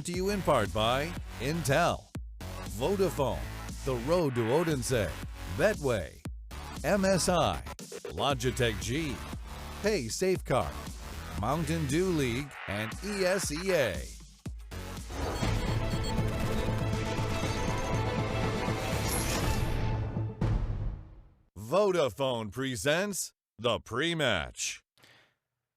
To you in part by Intel, Vodafone, The Road to Odense, Betway, MSI, Logitech G, Pay Safeguard, Mountain Dew League, and ESEA. Vodafone presents the pre-match.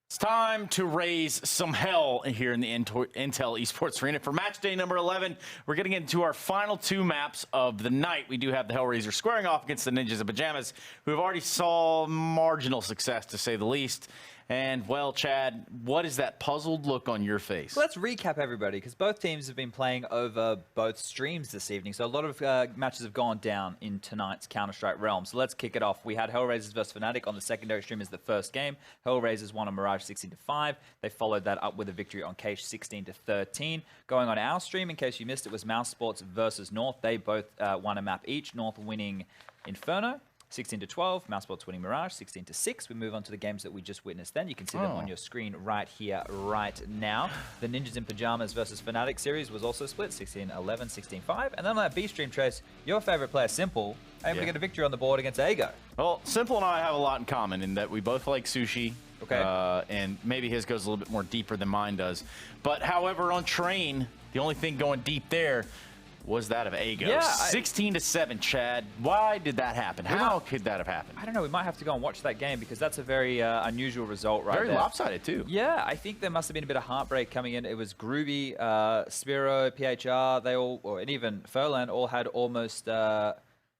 It's time to raise some hell here in the Intel Esports Arena. For match day number 11, we're getting into our final two maps of the night. We do have the HellRaisers squaring off against the Ninjas of Pajamas, who have already saw marginal success, to say the least. And, well, Chad, what is that puzzled look on your face? Well, let's recap everybody, because both teams have been playing over both streams this evening. So a lot of matches have gone down in tonight's Counter-Strike realm. So let's kick it off. We had HellRaisers vs Fnatic on the secondary stream as the first game. HellRaisers won on Mirage 16-5. They followed that up with a victory on Cage 16-13. Going on our stream, in case you missed it, was Mouse Sports versus North. They both won a map each. North winning Inferno 16-12, Mousesports winning Mirage, 16-6. We move on to the games that we just witnessed then. You can see them on your screen right here, right now. The Ninjas in Pajamas versus Fnatic series was also split, 16-11, 16-5. And then on that B stream, Trace, your favorite player, Simple, able to get a victory on the board against Ago. Well, Simple and I have a lot in common in that we both like sushi. Okay. And maybe his goes a little bit more deeper than mine does. But, however, on Train, the only thing going deep there was that of Ago. Yeah, 16-7, Chad. Why did that happen? How could that have happened? I don't know. We might have to go and watch that game because that's a very unusual result right there. Very lopsided, too. Yeah, I think there must have been a bit of heartbreak coming in. It was Groovy, Spiro, PHR, they all, and even Furlan all had almost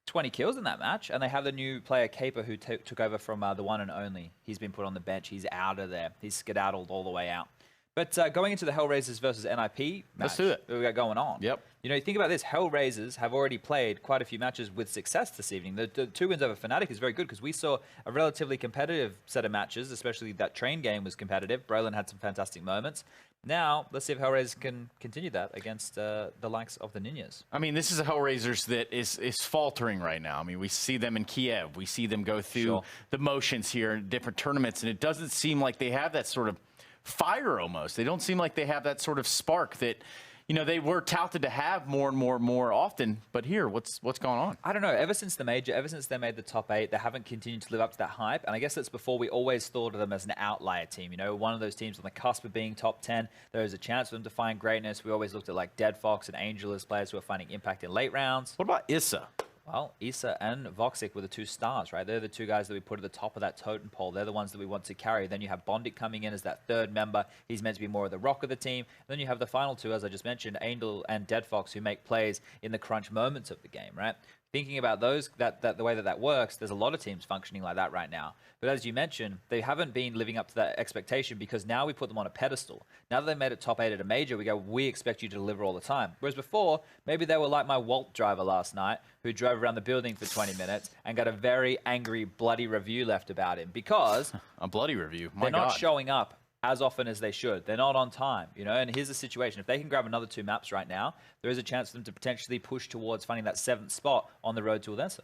20 kills in that match. And they have the new player, Caper, who took over from the one and only. He's been put on the bench. He's out of there. He's skedaddled all the way out. But going into the HellRaisers versus NiP match Let's do it. that we got going on. Yep. You know, you think about this, HellRaisers have already played quite a few matches with success this evening. The 2 wins over Fnatic is very good because we saw a relatively competitive set of matches, especially that train game was competitive. Braylon had some fantastic moments. Now, let's see if HellRaisers can continue that against the likes of the Ninjas. I mean, this is a HellRaisers that is faltering right now. I mean, we see them in Kiev. We see them go through the motions here in different tournaments, and it doesn't seem like they have that sort of fire almost. They don't seem like they have that sort of spark that, you know, they were touted to have more and more often. But here, what's going on? I don't know. Ever since the major, ever since they made the top 8, they haven't continued to live up to that hype. And I guess that's before we always thought of them as an outlier team. You know, one of those teams on the cusp of being top 10. There is a chance for them to find greatness. We always looked at like Dead Fox and Angel as players who are finding impact in late rounds. What about Issa? Well, Issa and Voxic were the 2 stars, right? They're the 2 guys that we put at the top of that totem pole. They're the ones that we want to carry. Then you have Bondic coming in as that 3rd member. He's meant to be more of the rock of the team. Then you have the final 2, as I just mentioned, Angel and Dead Fox, who make plays in the crunch moments of the game, right? Thinking about those, the way that works, there's a lot of teams functioning like that right now. But as you mentioned, they haven't been living up to that expectation because now we put them on a pedestal. Now that they made it top 8 at a major, we go, we expect you to deliver all the time. Whereas before, maybe they were like my Walt driver last night, who drove around the building for 20 minutes and got a very angry, bloody review left about him because a bloody review. My they're not God. showing up as often as they should. They're not on time, you know, and here's the situation. If they can grab another 2 maps right now, there is a chance for them to potentially push towards finding that 7th spot on the road to Odense.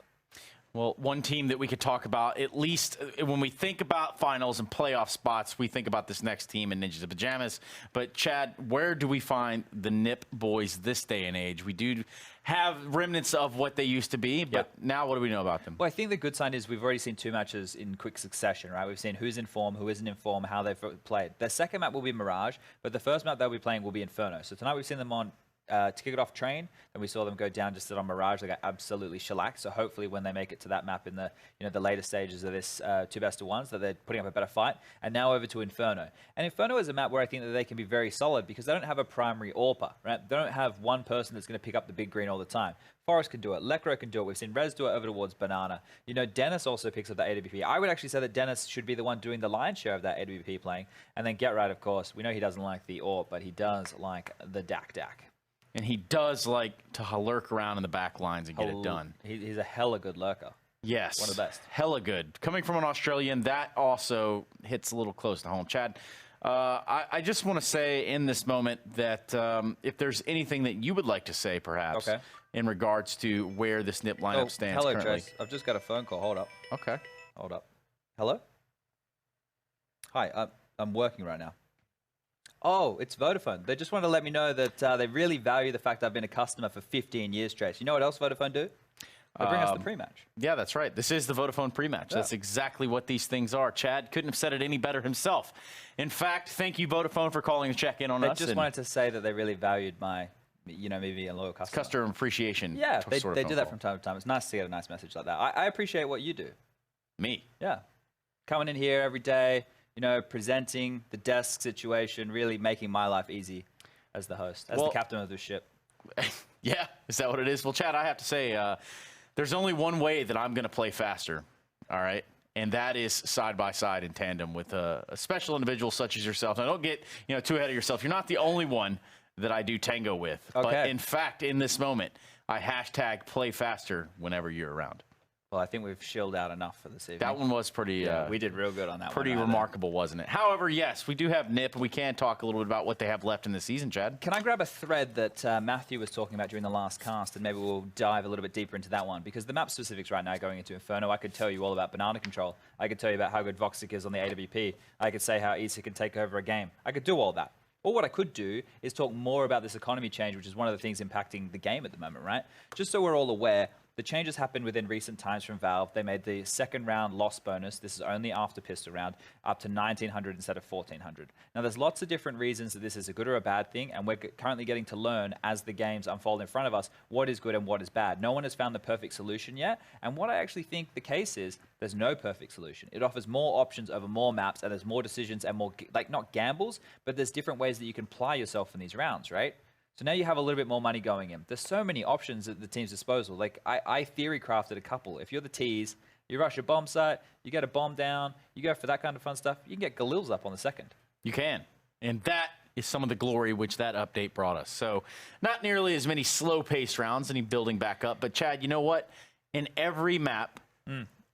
Well, one team that we could talk about, at least when we think about finals and playoff spots, we think about this next team in Ninjas of Pajamas. But, Chad, where do we find the NiP boys this day and age? We do have remnants of what they used to be, but now what do we know about them? Well, I think the good sign is we've already seen 2 matches in quick succession, right? We've seen who's in form, who isn't in form, how they've played. Their second map will be Mirage, but the first map they'll be playing will be Inferno. So tonight we've seen them on to kick it off Train, and we saw them go down just on Mirage. They got absolutely shellacked. So hopefully when they make it to that map in the the later stages of this 2 best of 1s, that they're putting up a better fight. And now over to Inferno. And Inferno is a map where I think that they can be very solid because they don't have a primary AWPer, right? They don't have one person that's going to pick up the big green all the time. Forest can do it. Lekro can do it. We've seen Rez do it over towards Banana. You know, Dennis also picks up the AWP. I would actually say that Dennis should be the one doing the lion's share of that AWP playing. And then Get Right, of course. We know he doesn't like the AWP, but he does like the Dak. And he does like to lurk around in the back lines and get it done. He's a hella good lurker. Yes. One of the best. Hella good. Coming from an Australian, that also hits a little close to home. Chad, I just want to say in this moment that if there's anything that you would like to say, perhaps, in regards to where this NiP lineup stands hello, currently. Trace. I've just got a phone call. Hold up. Okay. Hold up. Hello? Hi, I'm working right now. Oh, it's Vodafone. They just want to let me know that they really value the fact I've been a customer for 15 years straight. You know what else Vodafone do? They bring us the pre-match. Yeah, that's right. This is the Vodafone pre-match. Yeah. That's exactly what these things are. Chad couldn't have said it any better himself. In fact, thank you, Vodafone, for calling to check in on us. They just wanted to say that they really valued my, me being a loyal customer. It's customer appreciation. Yeah, they do that from time to time. It's nice to get a nice message like that. I appreciate what you do. Me? Yeah. Coming in here every day, presenting the desk situation, really making my life easy as the host, as the captain of this ship. Yeah, is that what it is? Well, Chad, I have to say, there's only one way that I'm going to play faster, all right? And that is side by side in tandem with a special individual such as yourself. Now, don't get too ahead of yourself. You're not the only one that I do tango with. Okay. But in fact, in this moment, I hashtag play faster whenever you're around. Well, I think we've shilled out enough for this evening. That one was pretty... we did real good on that pretty remarkable, wasn't it? However, yes, we do have NiP, and we can talk a little bit about what they have left in the season, Chad. Can I grab a thread that Matthew was talking about during the last cast, and maybe we'll dive a little bit deeper into that one? Because the map specifics right now going into Inferno, I could tell you all about banana control. I could tell you about how good Voxic is on the AWP. I could say how easy it can take over a game. I could do all that. Or what I could do is talk more about this economy change, which is one of the things impacting the game at the moment, right? Just so we're all aware, the changes happened within recent times from Valve. They made the second round loss bonus, this is only after pistol round, up to 1,900 instead of 1,400. Now, there's lots of different reasons that this is a good or a bad thing, and we're currently getting to learn as the games unfold in front of us what is good and what is bad. No one has found the perfect solution yet, and what I actually think the case is, there's no perfect solution. It offers more options over more maps, and there's more decisions and more, not gambles, but there's different ways that you can apply yourself in these rounds, right? So now you have a little bit more money going in. There's so many options at the team's disposal. Like, I theory crafted a couple. If you're the T's, you rush a bomb site, you get a bomb down, you go for that kind of fun stuff, you can get Galil's up on the second. You can. And that is some of the glory which that update brought us. So not nearly as many slow-paced rounds, any building back up. But, Chad, you know what? In every map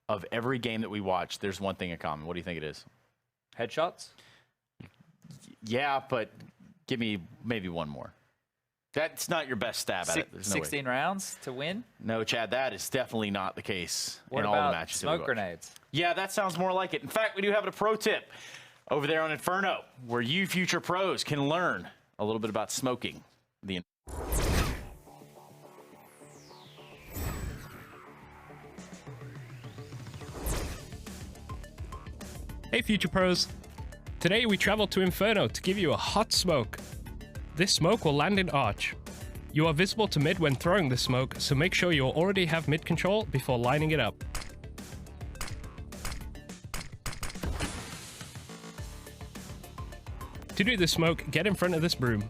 of every game that we watch, there's one thing in common. What do you think it is? Headshots? Yeah, but give me maybe one more. That's not your best stab at it. There's 16 rounds to win? No, Chad, that is definitely not the case in all the matches. Smoke grenades? Yeah, that sounds more like it. In fact, we do have a pro tip over there on Inferno, where you future pros can learn a little bit about smoking. Hey, future pros. Today we travel to Inferno to give you a hot smoke. This smoke will land in Arch. You are visible to mid when throwing this smoke, so make sure you already have mid control before lining it up. To do this smoke, get in front of this broom.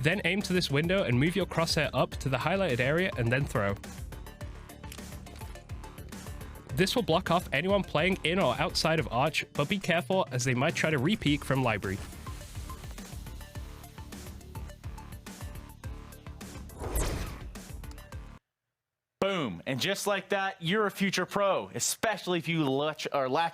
Then aim to this window and move your crosshair up to the highlighted area and then throw. This will block off anyone playing in or outside of Arch, but be careful as they might try to re-peek from Library. Boom. And just like that, you're a future pro, especially if you latch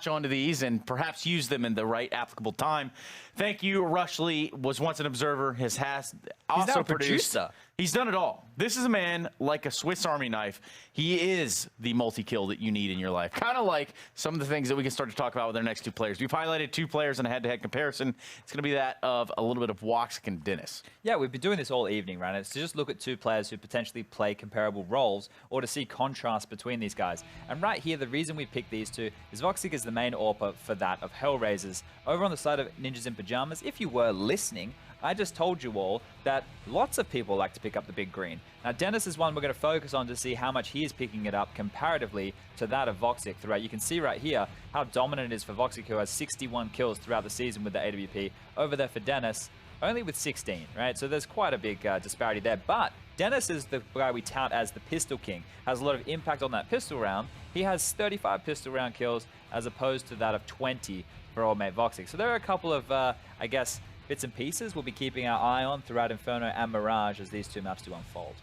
onto these and perhaps use them in the right applicable time. Thank you. Rushley was once an observer. Has also He's now a produced. Producer. He's done it all. This is a man like a Swiss Army knife. He is the multi-kill that you need in your life. Kind of like some of the things that we can start to talk about with our next two players. We've highlighted two players in a head-to-head comparison. It's going to be that of a little bit of Woxic and Dennis. Yeah, we've been doing this all evening, right? It's to just look at two players who potentially play comparable roles or to see contrast between these guys. And right here, the reason we picked these two is Voxic is the main AWPer for that of HellRaisers. Over on the side of Ninjas in Pajamas, if you were listening, I just told you all that lots of people like to pick up the big green. Now, Dennis is one we're going to focus on to see how much he is picking it up comparatively to that of Voxic throughout. You can see right here how dominant it is for Voxic, who has 61 kills throughout the season with the AWP. Over there for Dennis, only with 16, right? So there's quite a big disparity there. But Dennis is the guy we tout as the pistol king, has a lot of impact on that pistol round. He has 35 pistol round kills as opposed to that of 20 for old mate Voxic. So there are a couple of, I guess, bits and pieces we'll be keeping our eye on throughout Inferno and Mirage as these two maps do unfold.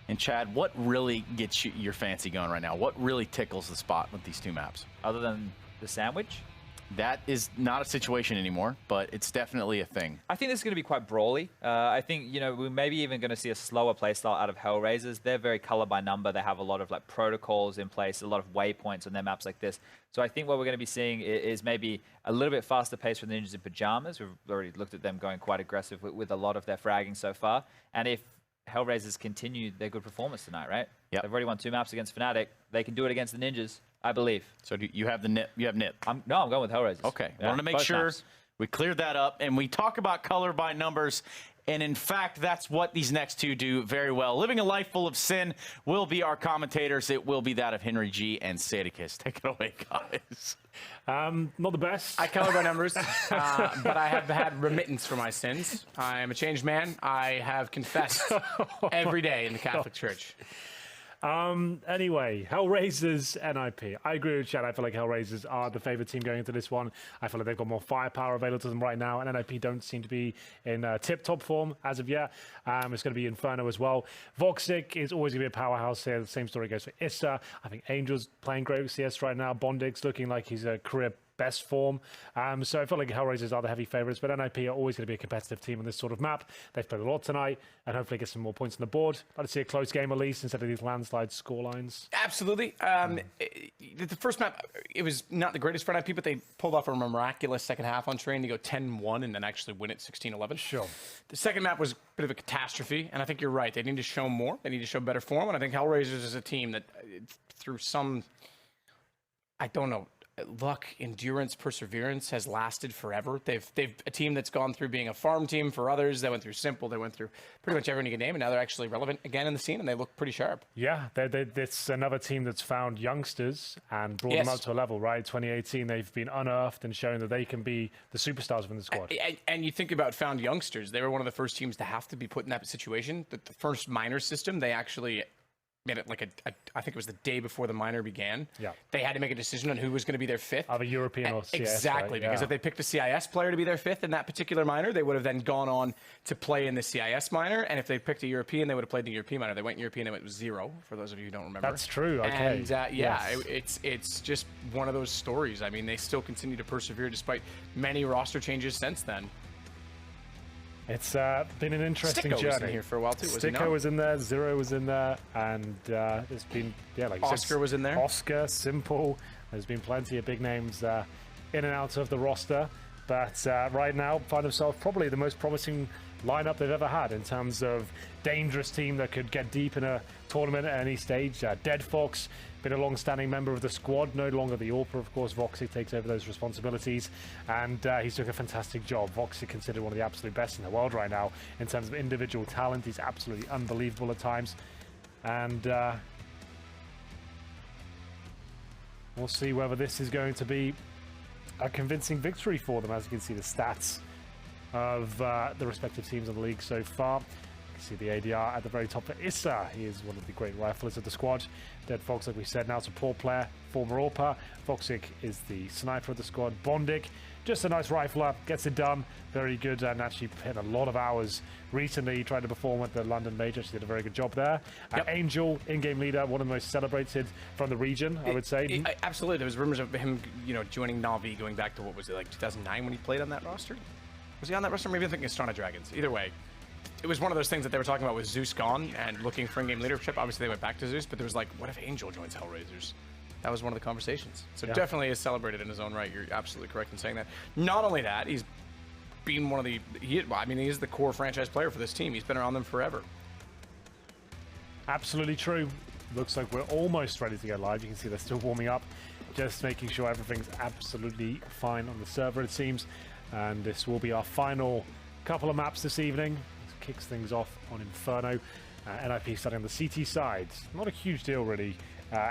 And Chad, what really gets your fancy going right now? What really tickles the spot with these two maps? Other than the sandwich? That is not a situation anymore, but it's definitely a thing. I think this is going to be quite brawly. I think, we're maybe even going to see a slower playstyle out of HellRaisers. They're very color by number. They have a lot of like protocols in place, a lot of waypoints on their maps like this. So I think what we're going to be seeing is maybe a little bit faster pace from the Ninjas in Pajamas. We've already looked at them going quite aggressive with a lot of their fragging so far. And if HellRaisers continue their good performance tonight, right? Yep. They've already won 2 maps against Fnatic. They can do it against the Ninjas, I believe. So do you have the NiP? You have NiP. I'm going with HellRaisers. Okay. Yeah, I want to make both sure maps. we cleared that up. And we talk about color by numbers. And in fact, that's what these next two do very well. Living a life full of sin will be our commentators. It will be that of Henry G and Sadicus. Take it away, guys. Not the best. I color by numbers, but I have had remittance for my sins. I am a changed man. I have confessed every day in the Catholic Church. Anyway, HellRaisers, NiP. I agree with Chad. I feel like HellRaisers are the favorite team going into this one. I feel like they've got more firepower available to them right now, and NiP don't seem to be in tip-top form as of yet. It's going to be Inferno as well. Voxic is always going to be a powerhouse here. The same story goes for Issa. I think Angel's playing great with CS right now. Bondix looking like he's a career best form. So I feel like HellRaisers are the heavy favourites, but NiP are always going to be a competitive team on this sort of map. They've played a lot tonight and hopefully get some more points on the board. I'd like to see a close game at least instead of these landslide scorelines. Absolutely. The first map, it was not the greatest for NiP, but they pulled off a miraculous second half on Train to go 10-1 and then actually win it 16-11. Sure. The second map was a bit of a catastrophe, and I think you're right. They need to show more. They need to show better form, and I think HellRaisers is a team that, through some, I don't know, luck, endurance, perseverance has lasted forever. They've a team that's gone through being a farm team for others. They went through Simple. They went through pretty much everyone you can name, and now they're actually relevant again in the scene, and they look pretty sharp. Yeah, it's another team that's found youngsters and brought them up to a level, right? 2018, they've been unearthed and shown that they can be the superstars within the squad. And you think about found youngsters. They were one of the first teams to have to be put in that situation. The first minor system, they actually made it like I think it was the day before the minor began. Yeah. They had to make a decision on who was going to be their fifth. Of a European or CIS, exactly, right? because if they picked a CIS player to be their fifth in that particular minor, they would have then gone on to play in the CIS minor. And if they picked a European, they would have played in the European minor. They went European and it was 0, for those of you who don't remember. That's true, okay. And it's just one of those stories. I mean, they still continue to persevere despite many roster changes since then. It's been an interesting Sticko journey. was in here for a while too. Sticko was in there, Zero was in there, and it's been like Oscar was in there. Oscar, Simple. There's been plenty of big names in and out of the roster, but right now find themselves probably the most promising lineup they've ever had in terms of dangerous team that could get deep in a tournament at any stage. Dead Fox, been a long-standing member of the squad, no longer the AWPer, of course. Voxic takes over those responsibilities, and he's doing a fantastic job. Voxic considered one of the absolute best in the world right now in terms of individual talent. He's absolutely unbelievable at times, and we'll see whether this is going to be a convincing victory for them. As you can see, the stats of the respective teams in the league so far. You can see the ADR at the very top for Issa. He is one of the great riflers of the squad. Dead Fox, like we said, now support player, former AWPer. Voxic is the sniper of the squad. Bondic, just a nice rifler, gets it done. Very good, and actually hit a lot of hours recently. He tried to perform at the London Major. She did a very good job there. Yep. Angel, in-game leader, one of the most celebrated from the region, I would say. Absolutely. There was rumors of him, joining Na'Vi going back to, what was it, like 2009 when he played on that roster? Was he on that roster? Maybe I'm thinking Astana Dragons. Either way, it was one of those things that they were talking about with Zeus gone and looking for in-game leadership. Obviously, they went back to Zeus, but there was like, what if Angel joins HellRaisers? That was one of the conversations. So definitely is celebrated in his own right. You're absolutely correct in saying that. Not only that, he's been one of the... he is the core franchise player for this team. He's been around them forever. Absolutely true. Looks like we're almost ready to go live. You can see they're still warming up, just making sure everything's absolutely fine on the server, it seems. And this will be our final couple of maps this evening. This kicks things off on Inferno. NiP starting on the CT side. Not a huge deal, really,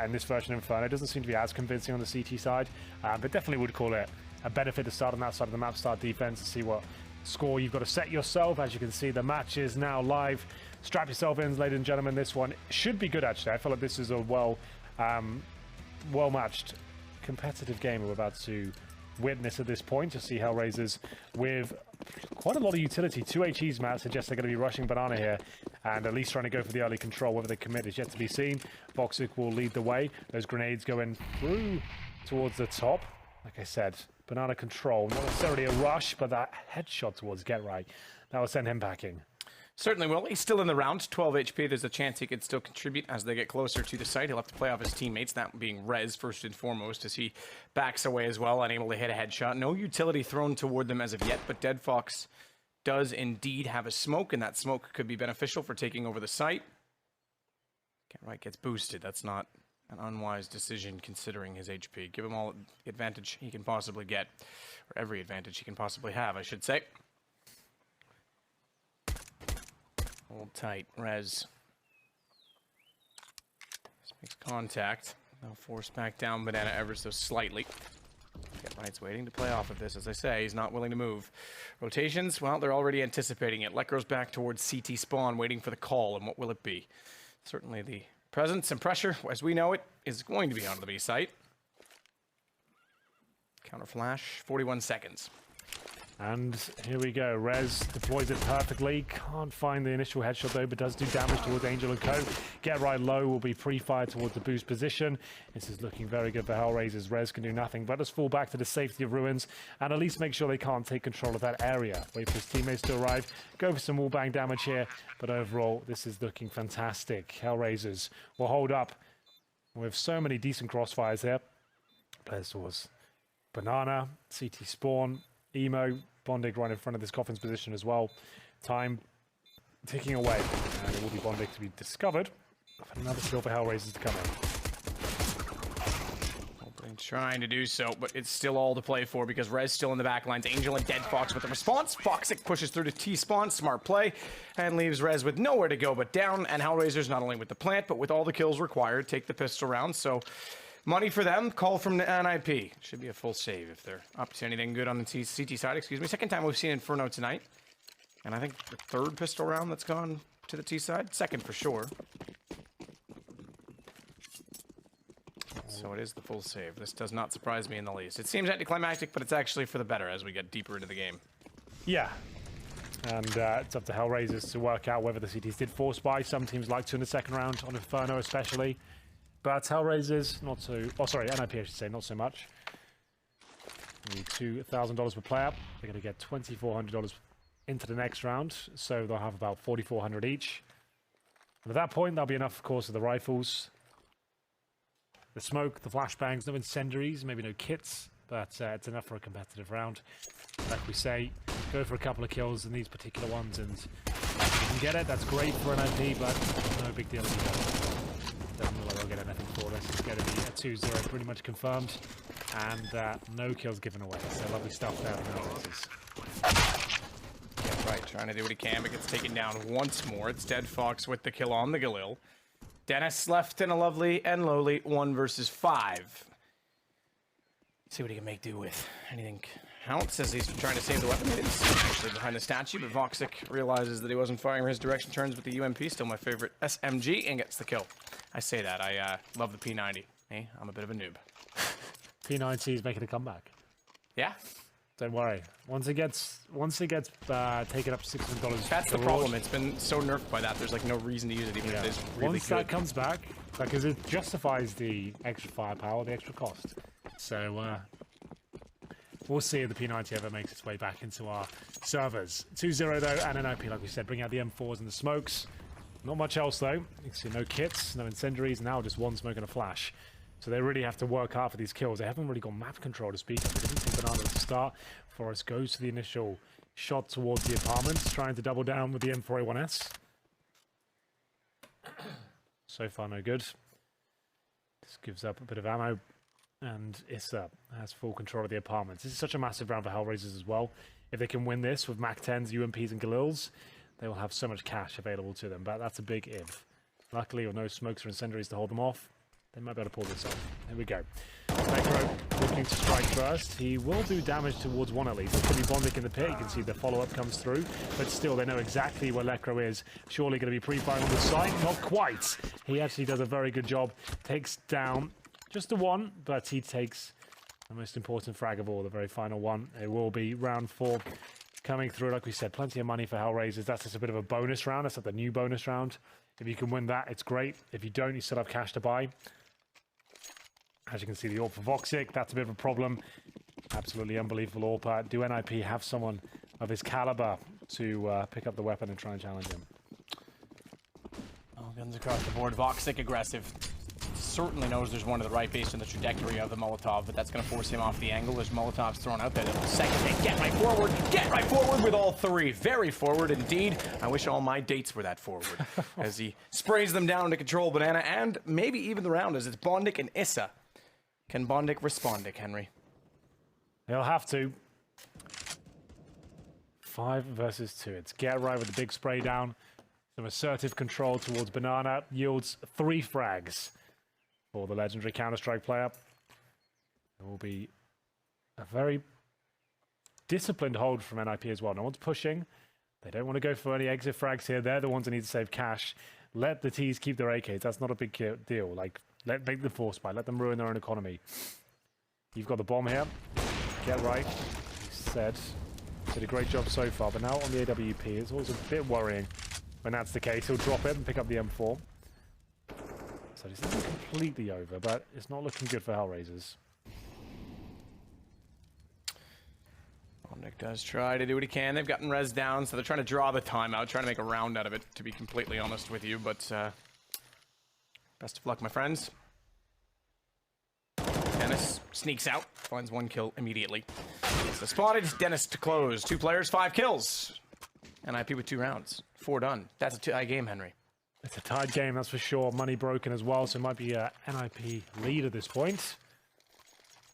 in this version of Inferno. It doesn't seem to be as convincing on the CT side, but definitely would call it a benefit to start on that side of the map, start defense, and see what score you've got to set yourself. As you can see, the match is now live. Strap yourself in, ladies and gentlemen. This one should be good, actually. I feel like this is a well-matched, competitive game we're about to witness at this point. To see HellRaisers with quite a lot of utility. 2 HEs, Matt, suggests they're going to be rushing Banana here and at least trying to go for the early control. Whether they commit is yet to be seen. Voxic will lead the way. Those grenades going through towards the top. Like I said, Banana control. Not necessarily a rush, but that headshot towards Get Right. That will send him packing. Certainly will. He's still in the round, 12 HP. There's a chance he could still contribute as they get closer to the site. He'll have to play off his teammates, that being Rez first and foremost, as he backs away as well, unable to hit a headshot. No utility thrown toward them as of yet, but Dead Fox does indeed have a smoke, and that smoke could be beneficial for taking over the site. Get Right gets boosted. That's not an unwise decision considering his HP. Give him all the advantage he can possibly get, or every advantage he can possibly have, I should say. Hold tight, Rez. Just makes contact. They'll force back down Banana ever so slightly. Get Right's waiting to play off of this, as I say. He's not willing to move. Rotations, well, they're already anticipating it. Lekro's back towards CT spawn, waiting for the call, and what will it be? Certainly the presence and pressure, as we know it, is going to be on the B site. Counter flash, 41 seconds. And here we go. Rez deploys it perfectly. Can't find the initial headshot though, but does do damage towards Angel and Co. Get Right low will be pre-fired towards the boost position. This is looking very good for HellRaisers. Rez can do nothing but just fall back to the safety of Ruins and at least make sure they can't take control of that area. Wait for his teammates to arrive. Go for some wall bang damage here. But overall, this is looking fantastic. HellRaisers will hold up with so many decent crossfires here. Players towards Banana, CT spawn, Emo, Bondig right in front of this coffin's position as well. Time ticking away, and it will be Bondig to be discovered. Another kill for HellRaisers to come in. Trying to do so, but it's still all to play for because Rez still in the back lines. Angel and Dead Fox with the response. Foxic pushes through to T-spawn, smart play, and leaves Rez with nowhere to go but down. And HellRaisers not only with the plant, but with all the kills required, take the pistol round. So money for them. Call from the NiP. Should be a full save if they're up to anything good on the CT side. Excuse me. Second time we've seen Inferno tonight, and I think the third pistol round that's gone to the T side. Second for sure. So it is the full save. This does not surprise me in the least. It seems anticlimactic, but it's actually for the better as we get deeper into the game. Yeah. And it's up to HellRaisers to work out whether the CTs did force buy. Some teams like to in the second round, on Inferno especially. But HellRaisers, not so... Oh, sorry, NiP I should say, not so much. Need $2,000 per player. They're going to get $2,400 into the next round. So they'll have about $4,400 each. And at that point, that'll be enough, of course, of the rifles. The smoke, the flashbangs, no incendiaries, maybe no kits, but it's enough for a competitive round. Like we say, go for a couple of kills in these particular ones, and if you can get it, that's great for NiP, but no big deal if you don't. Doesn't look like they'll get anything for this. It's going to be a 2-0 pretty much confirmed, and no kills given away. So lovely stuff there from HellRaisers. Yeah, right, trying to do what he can, but gets taken down once more. It's Dead Fox with the kill on the Galil. Dennis left in a lovely and lowly 1 versus 5. See what he can make do with. Anything counts as he's trying to save the weapon. It's actually behind the statue, but Voxic realizes that he wasn't firing his direction turns with the UMP, still my favorite SMG, and gets the kill. I say that. I love the P90. Hey, I'm a bit of a noob. P90 is making a comeback. Yeah? Don't worry. Once it gets taken up to $600. That's the problem. It's been so nerfed by that. There's like no reason to use it, even if it is really Once good. that comes back, because it justifies the extra firepower, the extra cost. So we'll see if the P90 ever makes its way back into our servers. 2-0 though, and an NiP, like we said, bring out the M4s and the smokes. Not much else though. You can see no kits, no incendiaries, now just one smoke and a flash. So they really have to work hard for these kills. They haven't really got map control to speak of. They didn't take Banana at the start. Forrest goes to the initial shot towards the apartments, trying to double down with the M4A1S. So far, no good. This gives up a bit of ammo. And Issa has full control of the apartments. This is such a massive round for HellRaisers as well. If they can win this with MAC-10s, UMPs, and Galils, they will have so much cash available to them. But that's a big if. Luckily, with no smokes or incendiaries to hold them off, they might be able to pull this off. Here we go. Lekro looking to strike first. He will do damage towards one at least. It could be Bondik in the pit. You can see the follow-up comes through. But still, they know exactly where Lekro is. Surely going to be pre-firing on the side. Not quite. He actually does a very good job. Takes down just the one, but he takes the most important frag of all, the very final one. It will be round 4 coming through. Like we said, plenty of money for HellRaisers. That's just a bit of a bonus round. That's like the new bonus round. If you can win that, it's great. If you don't, you still have cash to buy. As you can see, the AWP for Voxic, that's a bit of a problem. Absolutely unbelievable AWP. Do NiP have someone of his caliber to pick up the weapon and try and challenge him? Oh, guns across the board. Voxic aggressive. Certainly knows there's one to the right based on the trajectory of the Molotov, but that's going to force him off the angle. There's Molotovs thrown out there. The second hit, get right forward with all three. Very forward indeed. I wish all my dates were that forward as he sprays them down to control Banana and maybe even the round as it's Bondik and Issa. Can Bondik respondic, Henry? He'll have to. 5 versus 2. It's get right with the big spray down. Some assertive control towards Banana yields 3 frags for the legendary Counter-Strike player. It will be a very disciplined hold from NiP as well. No one's pushing. They don't want to go for any exit frags here. They're the ones that need to save cash. Let the T's keep their AKs. That's not a big deal. Like, make the force buy. Let them ruin their own economy. You've got the bomb here. Get right. He said. Did a great job so far, but now on the AWP, it's always a bit worrying when that's the case. He'll drop it and pick up the M4. So this isn't completely over, but it's not looking good for HellRaisers. Bondik does try to do what he can. They've gotten res down, so they're trying to draw the timeout, trying to make a round out of it, to be completely honest with you. But best of luck, my friends. Dennis sneaks out, finds 1 kill immediately. So spotted, Dennis to close. 2 players, 5 kills. NiP with 2 rounds. 4 done. That's a tie game, Henry. It's a tied game, that's for sure. Money broken as well, so it might be a NiP lead at this point.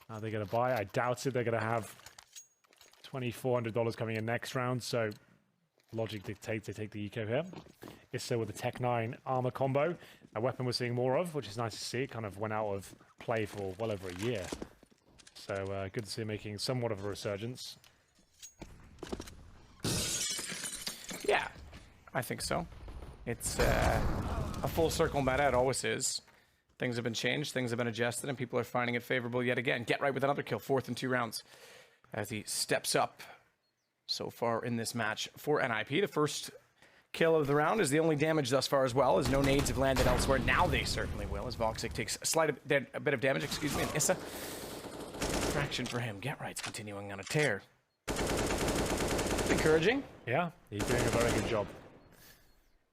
Are they going to buy? I doubt it. They're going to have $2,400 coming in next round, so logic dictates they take the eco here. Issa with the Tech 9 armor combo, a weapon we're seeing more of, which is nice to see. It kind of went out of play for well over a year. So good to see making somewhat of a resurgence. Yeah, I think so. It's a full circle meta, it always is. Things have been changed, things have been adjusted, and people are finding it favorable yet again. Get right with another kill, 4th in 2 rounds, as he steps up so far in this match for NiP. The first kill of the round is the only damage thus far as well, as no nades have landed elsewhere. Now they certainly will, as Voxic takes a bit of damage, and Issa. Fraction for him. Get right's continuing on a tear. Encouraging. Yeah, he's doing a very good job.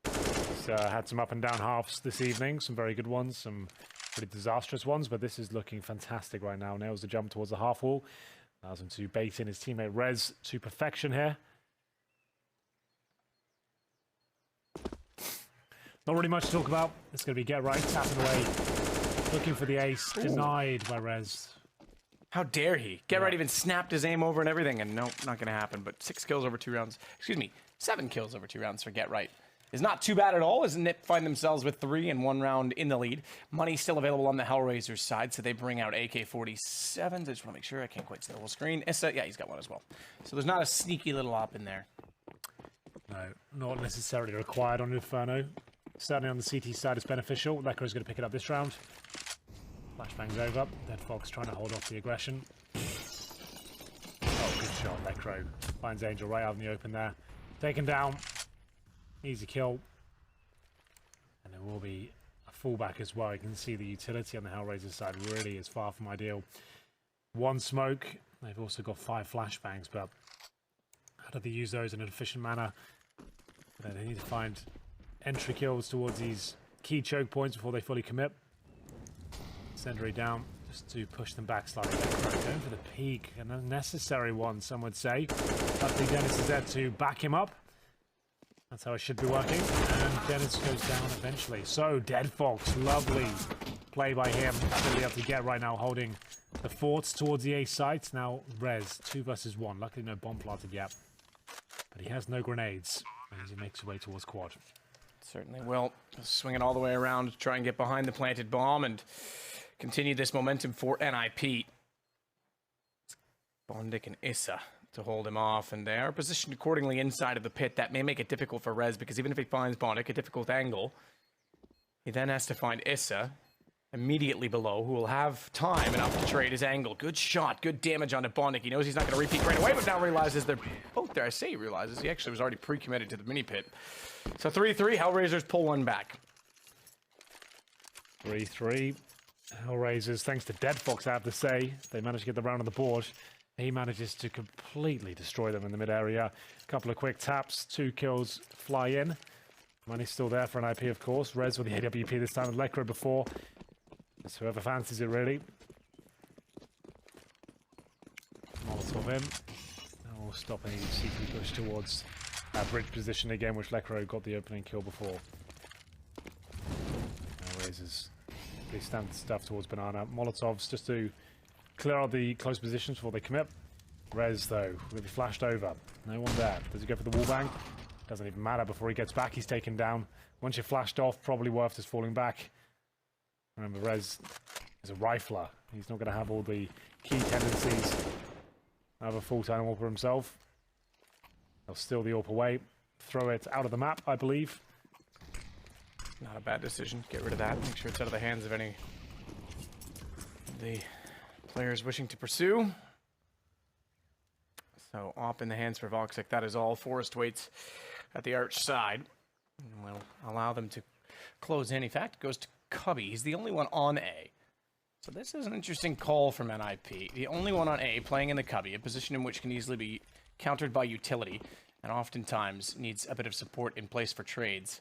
He's had some up and down halves this evening, some very good ones, some pretty disastrous ones, but this is looking fantastic right now. Nails the jump towards the half wall. Allows him to bait in his teammate Rez to perfection here. Not really much to talk about. It's going to be get right, tapping away, looking for the ace, denied by Rez. How dare he? Get right even snapped his aim over and everything, and no, not going to happen. But 6 kills over 2 rounds. Excuse me, 7 kills over 2 rounds for Get Right. Is not too bad at all, as NiP find themselves with 3 and 1 round in the lead. Money still available on the HellRaisers side, so they bring out AK-47s. I just want to make sure I can't quite see the whole screen. Issa, yeah, he's got one as well. So there's not a sneaky little op in there. No, not necessarily required on Inferno. Certainly on the CT side, it's beneficial. Lekro's going to pick it up this round. Flashbang's over. Dead Fox trying to hold off the aggression. Oh, good shot, Lekro. Finds Angel right out in the open there. Taken down. Easy kill. And there will be a fallback as well. You can see the utility on the HellRaisers side really is far from ideal. 1 smoke. They've also got 5 flashbangs, but how do they use those in an efficient manner? They need to find entry kills towards these key choke points before they fully commit. Incendiary down just to push them back slightly. Going for the peak, an unnecessary one, some would say. Luckily, Dennis is there to back him up. That's how it should be working. And Dennis goes down eventually. So, Dead Fox, lovely play by him. Going to be able to get right now, holding the forts towards the A sites. Now, Rez, 2 versus 1. Luckily, no bomb planted yet. But he has no grenades as he makes his way towards quad. Certainly will. Swing it all the way around to try and get behind the planted bomb and continue this momentum for NiP. Bondik and Issa to hold him off, and they are positioned accordingly inside of the pit. That may make it difficult for Rez, because even if he finds Bondik, a difficult angle, he then has to find Issa immediately below, who will have time enough to trade his angle. Good shot, good damage onto Bondik. He knows he's not going to repeat right away, but now realizes they're both there. I say he realizes. He actually was already pre-committed to the mini pit. So 3-3, HellRaisers pull 1 back. 3-3. HellRaisers, thanks to Dead Fox, I have to say. They managed to get the round on the board. He manages to completely destroy them in the mid area. A couple of quick taps, 2 kills fly in. Money's still there for an IP, of course. Rez with the AWP this time, and Lekro before. It's whoever fancies it, really. Molotov in. Oh, stop any CT push towards bridge position again, which Lekro got the opening kill before. HellRaisers, they stand stuff towards Banana. Molotovs just to clear out the close positions before they commit. Rez, though, will be flashed over. No one there. Does he go for the wallbang? Doesn't even matter. Before he gets back, he's taken down. Once you're flashed off, probably worth just falling back. Remember, Rez is a rifler. He's not going to have all the key tendencies of a full-time AWP himself. He'll steal the AWP away, throw it out of the map, I believe. Not a bad decision. Get rid of that. Make sure it's out of the hands of any of the players wishing to pursue. So, op in the hands for Voxic. That is all. Forrest waits at the arch side. And will allow them to close in. In fact, it goes to Cubby. He's the only one on A. So this is an interesting call from NiP. The only one on A playing in the Cubby, a position in which can easily be countered by utility, and oftentimes needs a bit of support in place for trades.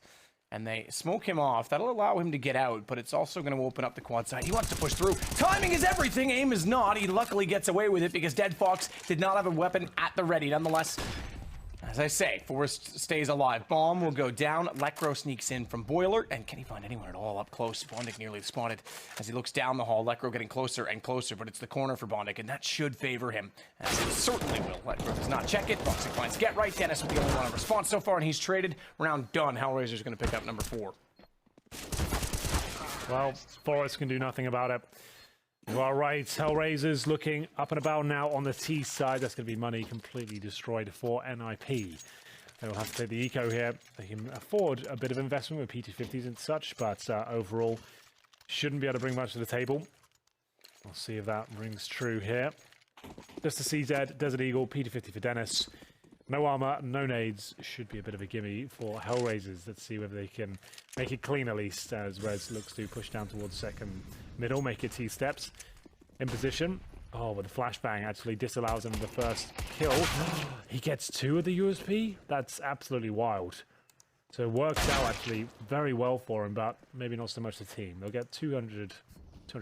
And they smoke him off. That'll allow him to get out, but it's also going to open up the quad side. He wants to push through. Timing is everything. Aim is not. He luckily gets away with it because Dead Fox did not have a weapon at the ready. Nonetheless, as I say, Forrest stays alive. Bomb will go down. Lekro sneaks in from Boiler. And can he find anyone at all up close? Bondik nearly spotted as he looks down the hall. Lekro getting closer and closer, but it's the corner for Bondik, and that should favor him. As it certainly will. Lekro does not check it. Voxic finds Get Right. Dennis with the only one in response so far, and he's traded. Round done. HellRaisers going to pick up number 4. Well, Forrest can do nothing about it. You are right. HellRaisers looking up and about now on the T side. That's going to be money completely destroyed for NiP. They will have to take the eco here. They can afford a bit of investment with P250s and such, but overall shouldn't be able to bring much to the table. We'll see if that rings true here. Just a CZ, Desert Eagle, P250 for Dennis. No armor, no nades. Should be a bit of a gimme for HellRaisers. Let's see whether they can make it clean at least, as Rez looks to push down towards second middle, make it T-steps. In position. Oh, but the flashbang actually disallows him the first kill. He gets 2 of the USP? That's absolutely wild. So it works out actually very well for him, but maybe not so much the team. They'll get 200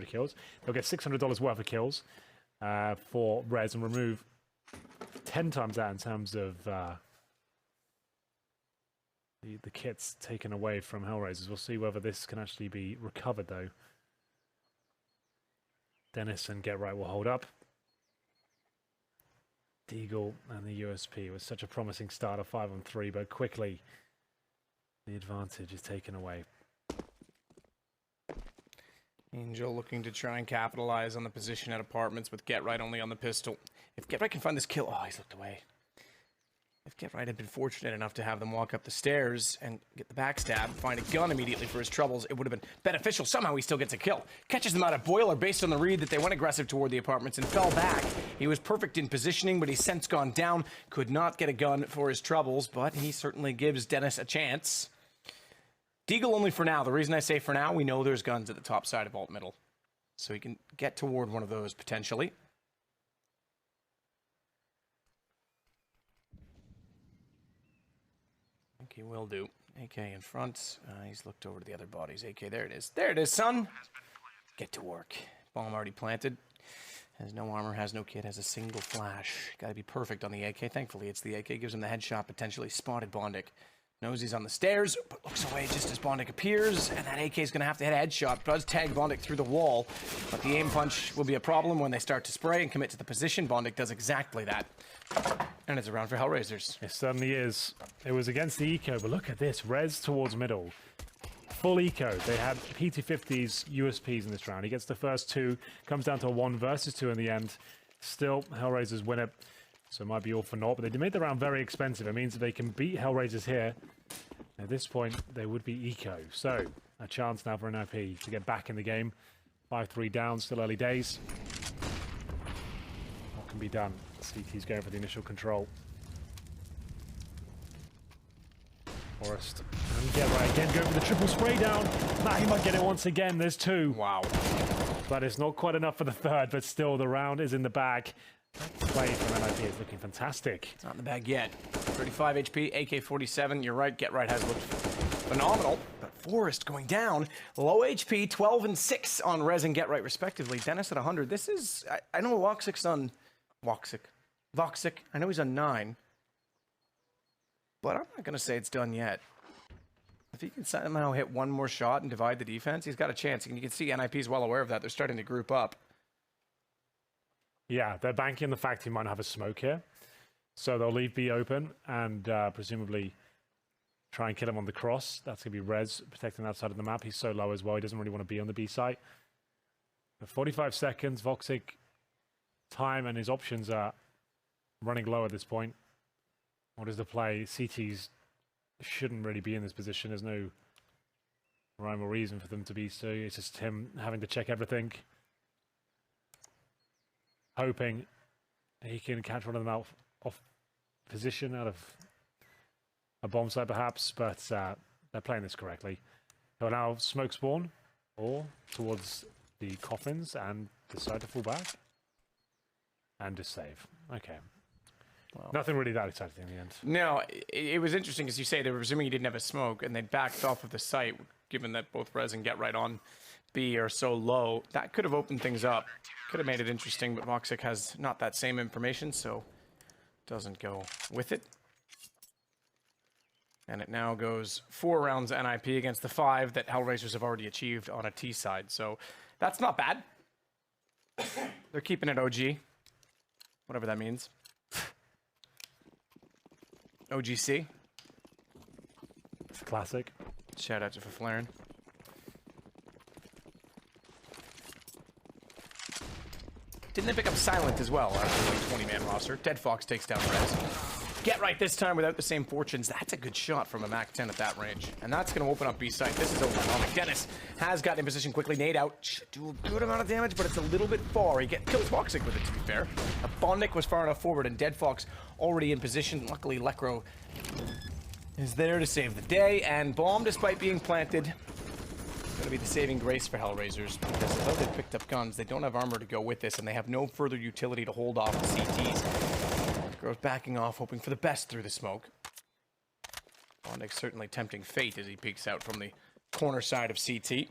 kills. They'll get $600 worth of kills for Rez and remove 10 times that in terms of the kits taken away from HellRaisers. We'll see whether this can actually be recovered, though. Dennis and Get Right will hold up. Deagle and the USP was such a promising start of 5-on-3, but quickly the advantage is taken away. Angel looking to try and capitalize on the position at apartments with Get Right only on the pistol. If Get Right can find this kill... Oh, he's looked away. If Get Right had been fortunate enough to have them walk up the stairs and get the backstab, find a gun immediately for his troubles, it would have been beneficial. Somehow he still gets a kill. Catches them out of Boiler based on the read that they went aggressive toward the apartments and fell back. He was perfect in positioning, but he's since gone down. Could not get a gun for his troubles, but he certainly gives Dennis a chance. Deagle only for now. The reason I say for now, we know there's guns at the top side of alt middle. So he can get toward one of those potentially. I think he will do. AK in front. He's looked over to the other bodies. AK, there it is. There it is, son. Get to work. Bomb already planted. Has no armor, has no kit, has a single flash. Gotta be perfect on the AK. Thankfully, it's the AK. Gives him the headshot, potentially spotted Bondik. Knows he's on the stairs, but looks away just as Bondik appears, and that AK is going to have to hit a headshot. Does tag Bondik through the wall, but the aim punch will be a problem when they start to spray and commit to the position. Bondik does exactly that. And it's a round for HellRaisers. It certainly is. It was against the eco, but look at this. Rez towards middle. Full eco. They had P250s, USPs in this round. He gets the first 2, comes down to a 1 versus 2 in the end. Still, HellRaisers win it. So it might be all for naught, but they made the round very expensive. It means that they can beat HellRaisers here. At this point, they would be eco. So, a chance now for NiP to get back in the game. 5-3 down, still early days. What can be done? CT's going for the initial control. Forrest. And Get Right again, go for the triple spray down. Nah, he might get it once again. There's 2. Wow. But it's not quite enough for the third, but still the round is in the bag. Play from NiP is looking fantastic. It's not in the bag yet. 35 HP, AK-47. You're right, Get Right has looked phenomenal. But Forrest going down. Low HP, 12 and 6 on Rez and Get Right, respectively. Dennis at 100. This is... I know Voxic's on... Voxic. I know he's on 9. But I'm not going to say it's done yet. If he can somehow hit one more shot and divide the defense, he's got a chance. And you can see NiP is well aware of that. They're starting to group up. Yeah, they're banking on the fact he might not have a smoke here. So they'll leave B open and presumably try and kill him on the cross. That's going to be Rez protecting that side of the map. He's so low as well. He doesn't really want to be on the B site. 45 seconds. Voxic time and his options are running low at this point. What is the play? CTs shouldn't really be in this position. There's no rhyme or reason for them to be so. It's just him having to check everything. Hoping he can catch one of them out off position, out of a bomb site perhaps, but they're playing this correctly. He'll now smoke spawn or towards the coffins and decide to fall back and just save. Okay. Well, nothing really that exciting in the end. No, it was interesting because you say they were presuming he didn't have a smoke and they backed off of the site, given that both Rez and Get Right on B are so low. That could have opened things up. Could have made it interesting, but Voxic has not that same information, so doesn't go with it. And it now goes 4 rounds NiP against the 5 that HellRaisers have already achieved on a T side. So that's not bad. They're keeping it OG. Whatever that means. OGC. It's a classic. Shout out to Flaren. Didn't they pick up Silent as well after the 20-man roster? Dead Fox takes down Rez. Get Right this time without the same fortunes. That's a good shot from a MAC-10 at that range. And that's going to open up B site. This is overwhelming. Dennis has gotten in position quickly. Nade out. Should do a good amount of damage, but it's a little bit far. He kills Voxic with it, to be fair. Bondic was far enough forward, and Dead Fox already in position. Luckily, Lekro is there to save the day. And Bomb, despite being planted, going to be the saving grace for HellRaisers, because although they've picked up guns, they don't have armor to go with this, and they have no further utility to hold off the CTs. Grows backing off, hoping for the best through the smoke. Bondic certainly tempting fate as he peeks out from the corner side of CT.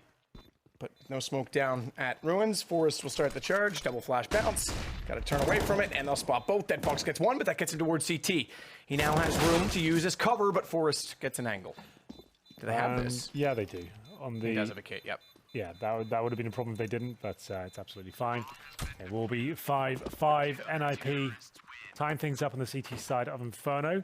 But no smoke down at Ruins. Forrest will start the charge, double flash bounce. Got to turn away from it, and they'll spot both. Dead Fox gets one, but that gets him towards CT. He now has room to use as cover, but Forrest gets an angle. Do they have this? Yeah, they do. On the, he does have a kit, yep. Yeah, that would have been a problem if they didn't, but it's absolutely fine. It will be 5-5 NiP. Tying things up on the CT side of Inferno.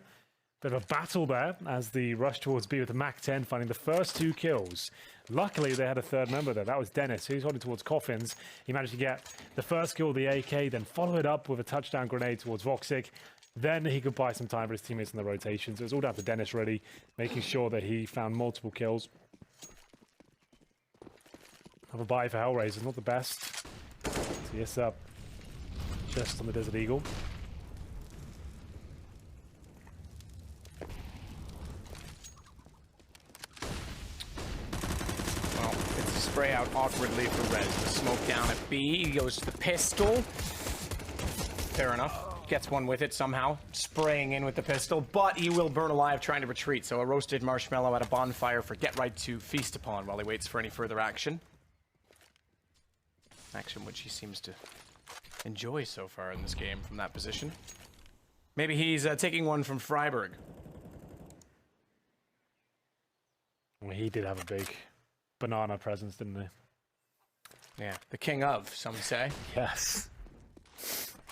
Bit of a battle there as the rush towards B with the MAC-10 finding the first 2 kills. Luckily, they had a third member there. That was Dennis, who's holding towards coffins. He managed to get the first kill with the AK, then follow it up with a touchdown grenade towards Voxic. Then he could buy some time for his teammates in the rotations. It was all down to Dennis, really, making sure that he found multiple kills. Have a buy for HellRaisers, not the best. CS up just on the Desert Eagle. Well, it's a spray out awkwardly for Rez. The smoke down at B. He goes to the pistol. Fair enough. Gets one with it somehow, spraying in with the pistol, but he will burn alive trying to retreat. So a roasted marshmallow at a bonfire for Get Right to feast upon while he waits for any further action. Action which he seems to enjoy so far in this game from that position. Maybe he's taking one from Freiburg. Well, he did have a big banana presence, didn't he? Yeah, the king of, some say. Yes.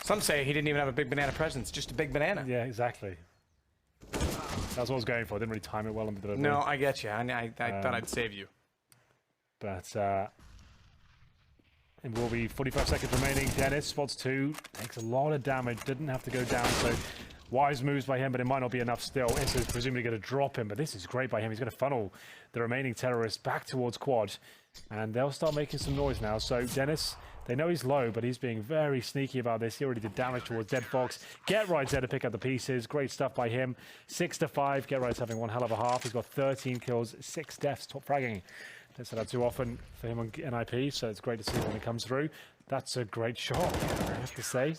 Some say he didn't even have a big banana presence, just a big banana. Yeah, exactly. That's what I was going for. I didn't really time it well on the delivery. No, I get you. I thought I'd save you. But it will be 45 seconds remaining. Dennis spots 2. Takes a lot of damage. Didn't have to go down, so wise moves by him, but it might not be enough still. This is presumably going to drop him, but this is great by him. He's going to funnel the remaining terrorists back towards quad, and they'll start making some noise now. So Dennis, they know he's low, but he's being very sneaky about this. He already did damage towards Dead Fox. Get Right's there to pick up the pieces. Great stuff by him. 6-5. Get Right's having one hell of a half. He's got 13 kills, 6 deaths, top fragging. Don't say that too often for him on NiP, so it's great to see when it comes through. That's a great shot, I have to say.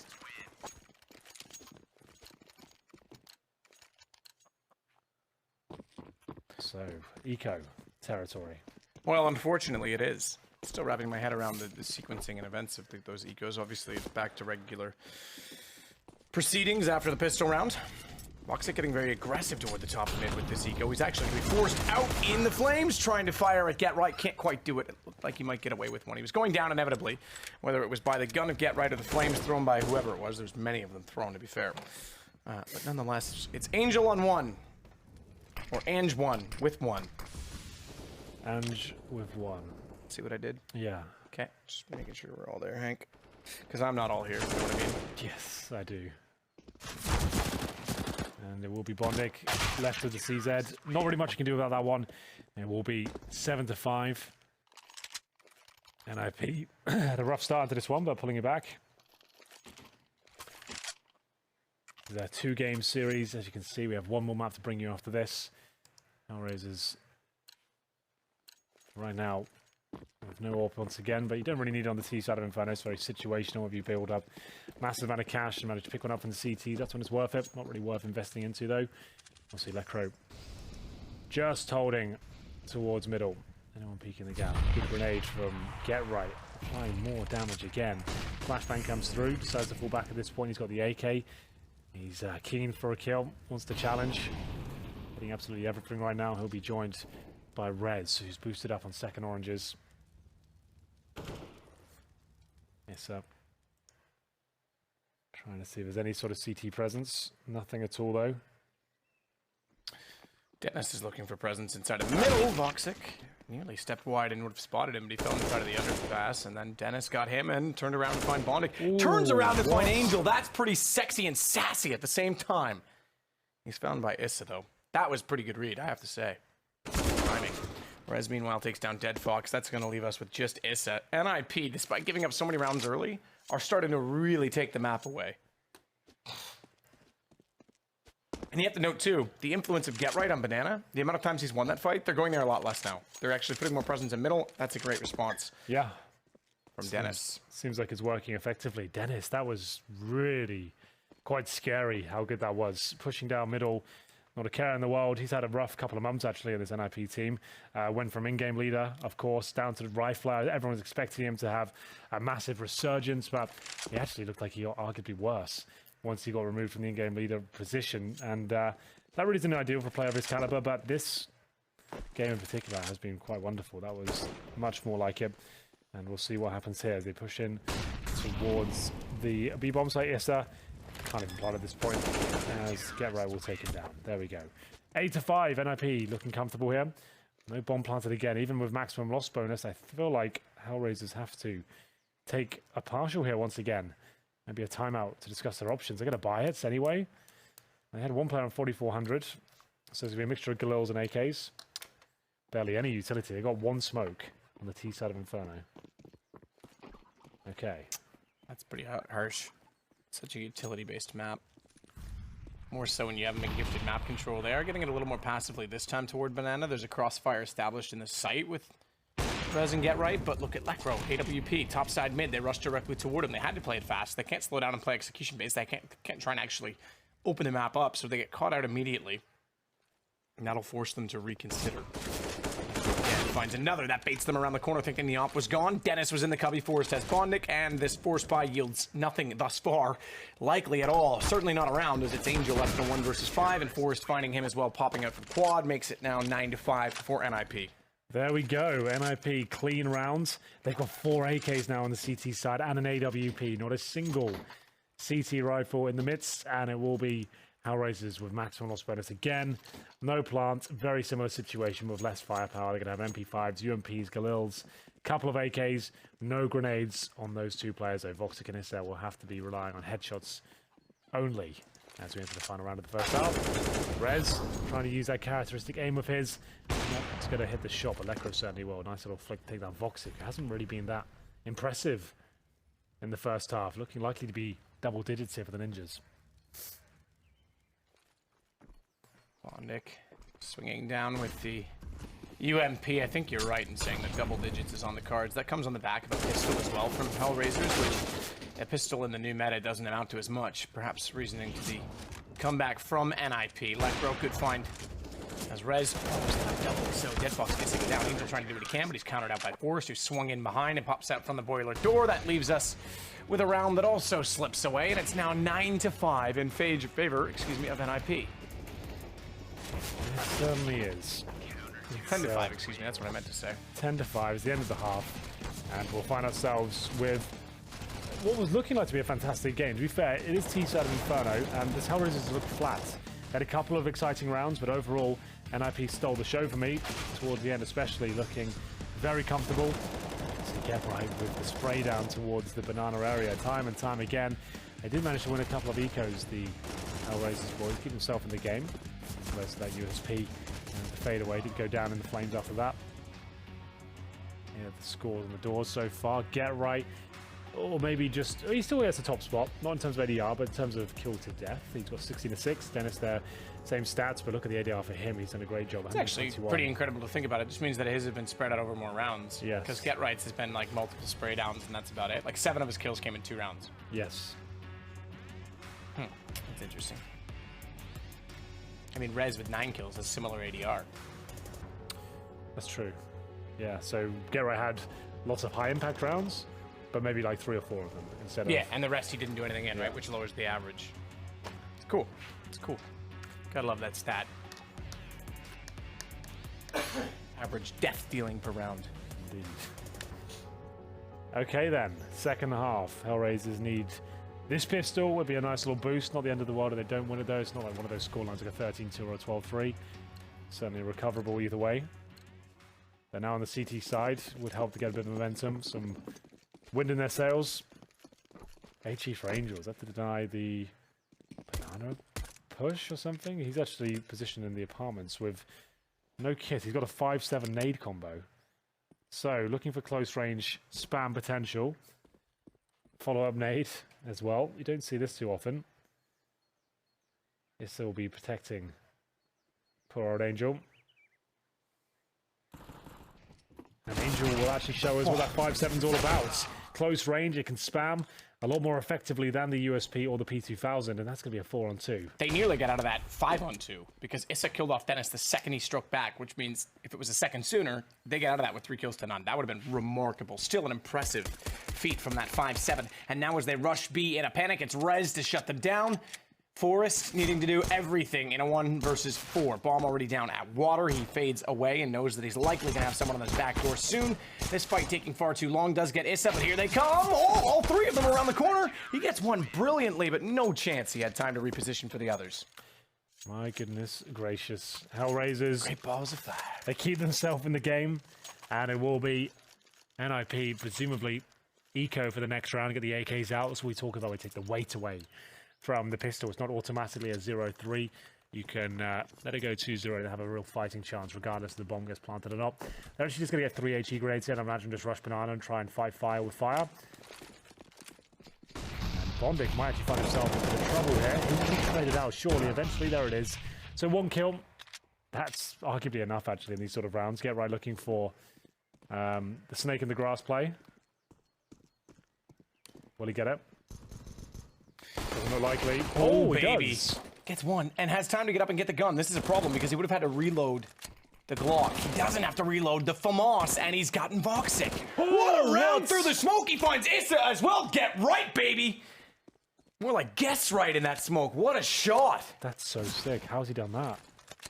So, eco territory. Well, unfortunately, it is. Still wrapping my head around the sequencing and events of those ecos. Obviously, it's back to regular proceedings after the pistol round. Voxic getting very aggressive toward the top mid with this eco. He's actually going to be forced out in the flames, trying to fire at Get Right. Can't quite do it. It looked like he might get away with one. He was going down inevitably, whether it was by the gun of Get Right or the flames thrown by whoever it was. There's many of them thrown, to be fair. But nonetheless, it's Angel on one. Or Ange one with one. Ange with one. See what I did? Yeah. Okay, just making sure we're all there, Hank. Because I'm not all here, you know what I mean? Yes, I do. And it will be Bondic left with the CZ. Not really much you can do about that one. It will be 7-5. NiP had a rough start to this one, but pulling it back. It's a 2-game series. As you can see, we have one more map to bring you after this. HellRaisers right now with no AWP once again, but you don't really need it on the T side of Inferno. It's very situational. If you build up massive amount of cash and manage to pick one up from the CT, that's when it's worth it. Not really worth investing into, though. We'll see Lecro just holding towards middle. Anyone peeking the gap? Good grenade from Get Right. Applying more damage again. Flashbang comes through. Decides to fall back at this point. He's got the AK. He's keen for a kill. Wants to challenge. Getting absolutely everything right now. He'll be joined by Rez, who's boosted up on second oranges. Yes, up. Trying to see if there's any sort of CT presence. Nothing at all, though. Dennis is looking for presence inside of the middle. Voxic nearly stepped wide and would have spotted him, but he fell inside of the underpass. And then Dennis got him and turned around to find Bondic. Ooh, turns around to find Angel. That's pretty sexy and sassy at the same time. He's found by Issa, though. That was pretty good read, I have to say. Timing. Rez, meanwhile, takes down Dead Fox. That's going to leave us with just Issa. NiP, despite giving up so many rounds early, are starting to really take the map away. And you have to note, too, the influence of Get Right on Banana, the amount of times he's won that fight, they're going there a lot less now. They're actually putting more presence in middle. That's a great response. Yeah. From Dennis. Seems like it's working effectively. Dennis, that was really quite scary how good that was. Pushing down middle. Not a care in the world. He's had a rough couple of months, actually, in this NiP team. Went from in-game leader, of course, down to the rifler. Everyone was expecting him to have a massive resurgence, but he actually looked like he got arguably worse once he got removed from the in-game leader position. And that really isn't ideal for a player of his caliber, but this game in particular has been quite wonderful. That was much more like it. And we'll see what happens here as they push in towards the B-bomb site. Yes, sir. Can't even plot at this point, as Get Right will take him down. There we go. 8-5, NiP looking comfortable here. No bomb planted again, even with maximum loss bonus. I feel like HellRaisers have to take a partial here once again. Maybe a timeout to discuss their options. They're going to buy hits anyway. They had one player on 4,400, so there's going to be a mixture of Galils and AKs. Barely any utility. They got one smoke on the T side of Inferno. Okay. That's pretty harsh. Such a utility-based map. More so when you haven't been gifted map control. They are getting it a little more passively this time toward Banana. There's a crossfire established in the site with Rez and Get Right, but look at Lecro, AWP, topside mid. They rush directly toward him. They had to play it fast. They can't slow down and play execution based. They can't try and actually open the map up, so they get caught out immediately. And that'll force them to reconsider. Finds another. That baits them around the corner, thinking the op was gone. Dennis was in the cubby. Forrest has Bondic, and this forced buy yields nothing thus far, likely at all. Certainly not around, as it's Angel left in a 1 versus 5, and Forrest finding him as well, popping out from quad, makes it now 9-5 for NiP. There we go. NiP clean rounds. They've got 4 AKs now on the CT side and an AWP. Not a single CT rifle in the midst, and it will be HellRaisers with maximum loss bonus again. No plant, very similar situation with less firepower. They're going to have MP5s, UMPs, Galils, couple of AKs, no grenades on those 2 players. So Voxic and Issa will have to be relying on headshots only as we enter the final round of the first half. Rez trying to use that characteristic aim of his. It's going to hit the shot, but Lecro certainly will. Nice little flick to take down Voxic. It hasn't really been that impressive in the first half. Looking likely to be double digits here for the Ninjas. Bondic swinging down with the UMP. I think you're right in saying that double digits is on the cards. That comes on the back of a pistol as well from HellRaisers, which a pistol in the new meta doesn't amount to as much. Perhaps reasoning to the comeback from NiP. Lecro could find as Rez almost got a double, so Deadfox gets it down. Angel trying to do what he can, but he's countered out by Forrest, who swung in behind and pops out from the boiler door. That leaves us with a round that also slips away, and it's now 9-5 in favor, of NiP. It certainly is. 10-5, excuse me, that's what I meant to say. 10-5 is the end of the half, and we'll find ourselves with what was looking like to be a fantastic game. To be fair, it is T-side of Inferno, and this HellRaisers looked flat. They had a couple of exciting rounds, but overall, NiP stole the show for me, towards the end especially, looking very comfortable. So get right with the spray down towards the banana area, time and time again. They did manage to win a couple of ecos, the HellRaisers boys, keep themselves in the game. There's that USP, and the fadeaway did go down in the flames after that. Yeah, the scores on the doors so far. Get right, or maybe just he still has the top spot, not in terms of ADR, but in terms of kill to death. He's got 16-6. Dennis there, same stats, but look at the ADR for him. He's done a great job. It's actually pretty incredible to think about. It just means that his have been spread out over more rounds. Yes. Because Get Right's has been like multiple spray downs, and that's about it. Like 7 of his kills came in 2 rounds. Yes. That's interesting. I mean, Rez with 9 kills has similar ADR. That's true. Yeah, so Get Right had lots of high impact rounds, but maybe like 3 or 4 of them instead of... Yeah, and the rest he didn't do anything in, right? Which lowers the average. It's cool. It's cool. Gotta love that stat. Average death dealing per round. Indeed. Okay then, second half. HellRaisers need this pistol. Would be a nice little boost. Not the end of the world if they don't win it though. It's not like one of those scorelines like a 13-2 or a 12-3. Certainly recoverable either way. They're now on the CT side. Would help to get a bit of momentum. Some wind in their sails. HE for Angels. Have to deny the banana push or something. He's actually positioned in the apartments with no kit. He's got a 5-7 nade combo. So, looking for close range spam potential. Follow-up nade as well. You don't see this too often. This will be protecting poor old Angel. And Angel will actually show us what that 5-7's all about. Close range, it can spam a lot more effectively than the USP or the P2000, and that's going to be a 4-on-2. They nearly got out of that 5-on-2 because Issa killed off Dennis the second he struck back, which means if it was a second sooner, they get out of that with 3 kills to none. That would have been remarkable. Still an impressive feat from that 5-7. And now as they rush B in a panic, it's Rez to shut them down. Forrest needing to do everything in a 1 versus 4. Bomb already down at water. He fades away and knows that he's likely going to have someone on his back door soon. This fight taking far too long. Does get Issa, but here they come. Oh, all 3 of them around the corner. He gets one brilliantly, but no chance he had time to reposition for the others. My goodness gracious. HellRaisers. Great balls of fire. They keep themselves in the game, and it will be NiP, presumably eco for the next round, get the AKs out. That's what we talk about. We take the weight away from the pistol. It's not automatically a 0-3. You can let it go 2-0 and have a real fighting chance regardless if the bomb gets planted or not. They're actually just going to get 3 HE grades in. I imagine just rush banana and try and fight fire with fire. And Bondic might actually find himself into the trouble here. He will be traded out surely. Eventually, there it is. So 1 kill. That's arguably enough actually in these sort of rounds. Get right looking for the snake in the grass play. Will he get it? Doesn't look likely. Oh, he baby. does. Gets 1 and has time to get up and get the gun. This is a problem because he would have had to reload the Glock. He doesn't have to reload the FAMAS, and he's gotten Voxic. What a round through the smoke. He finds Issa as well. Get right, baby. More like guess right in that smoke. What a shot. That's so sick. How's he done that?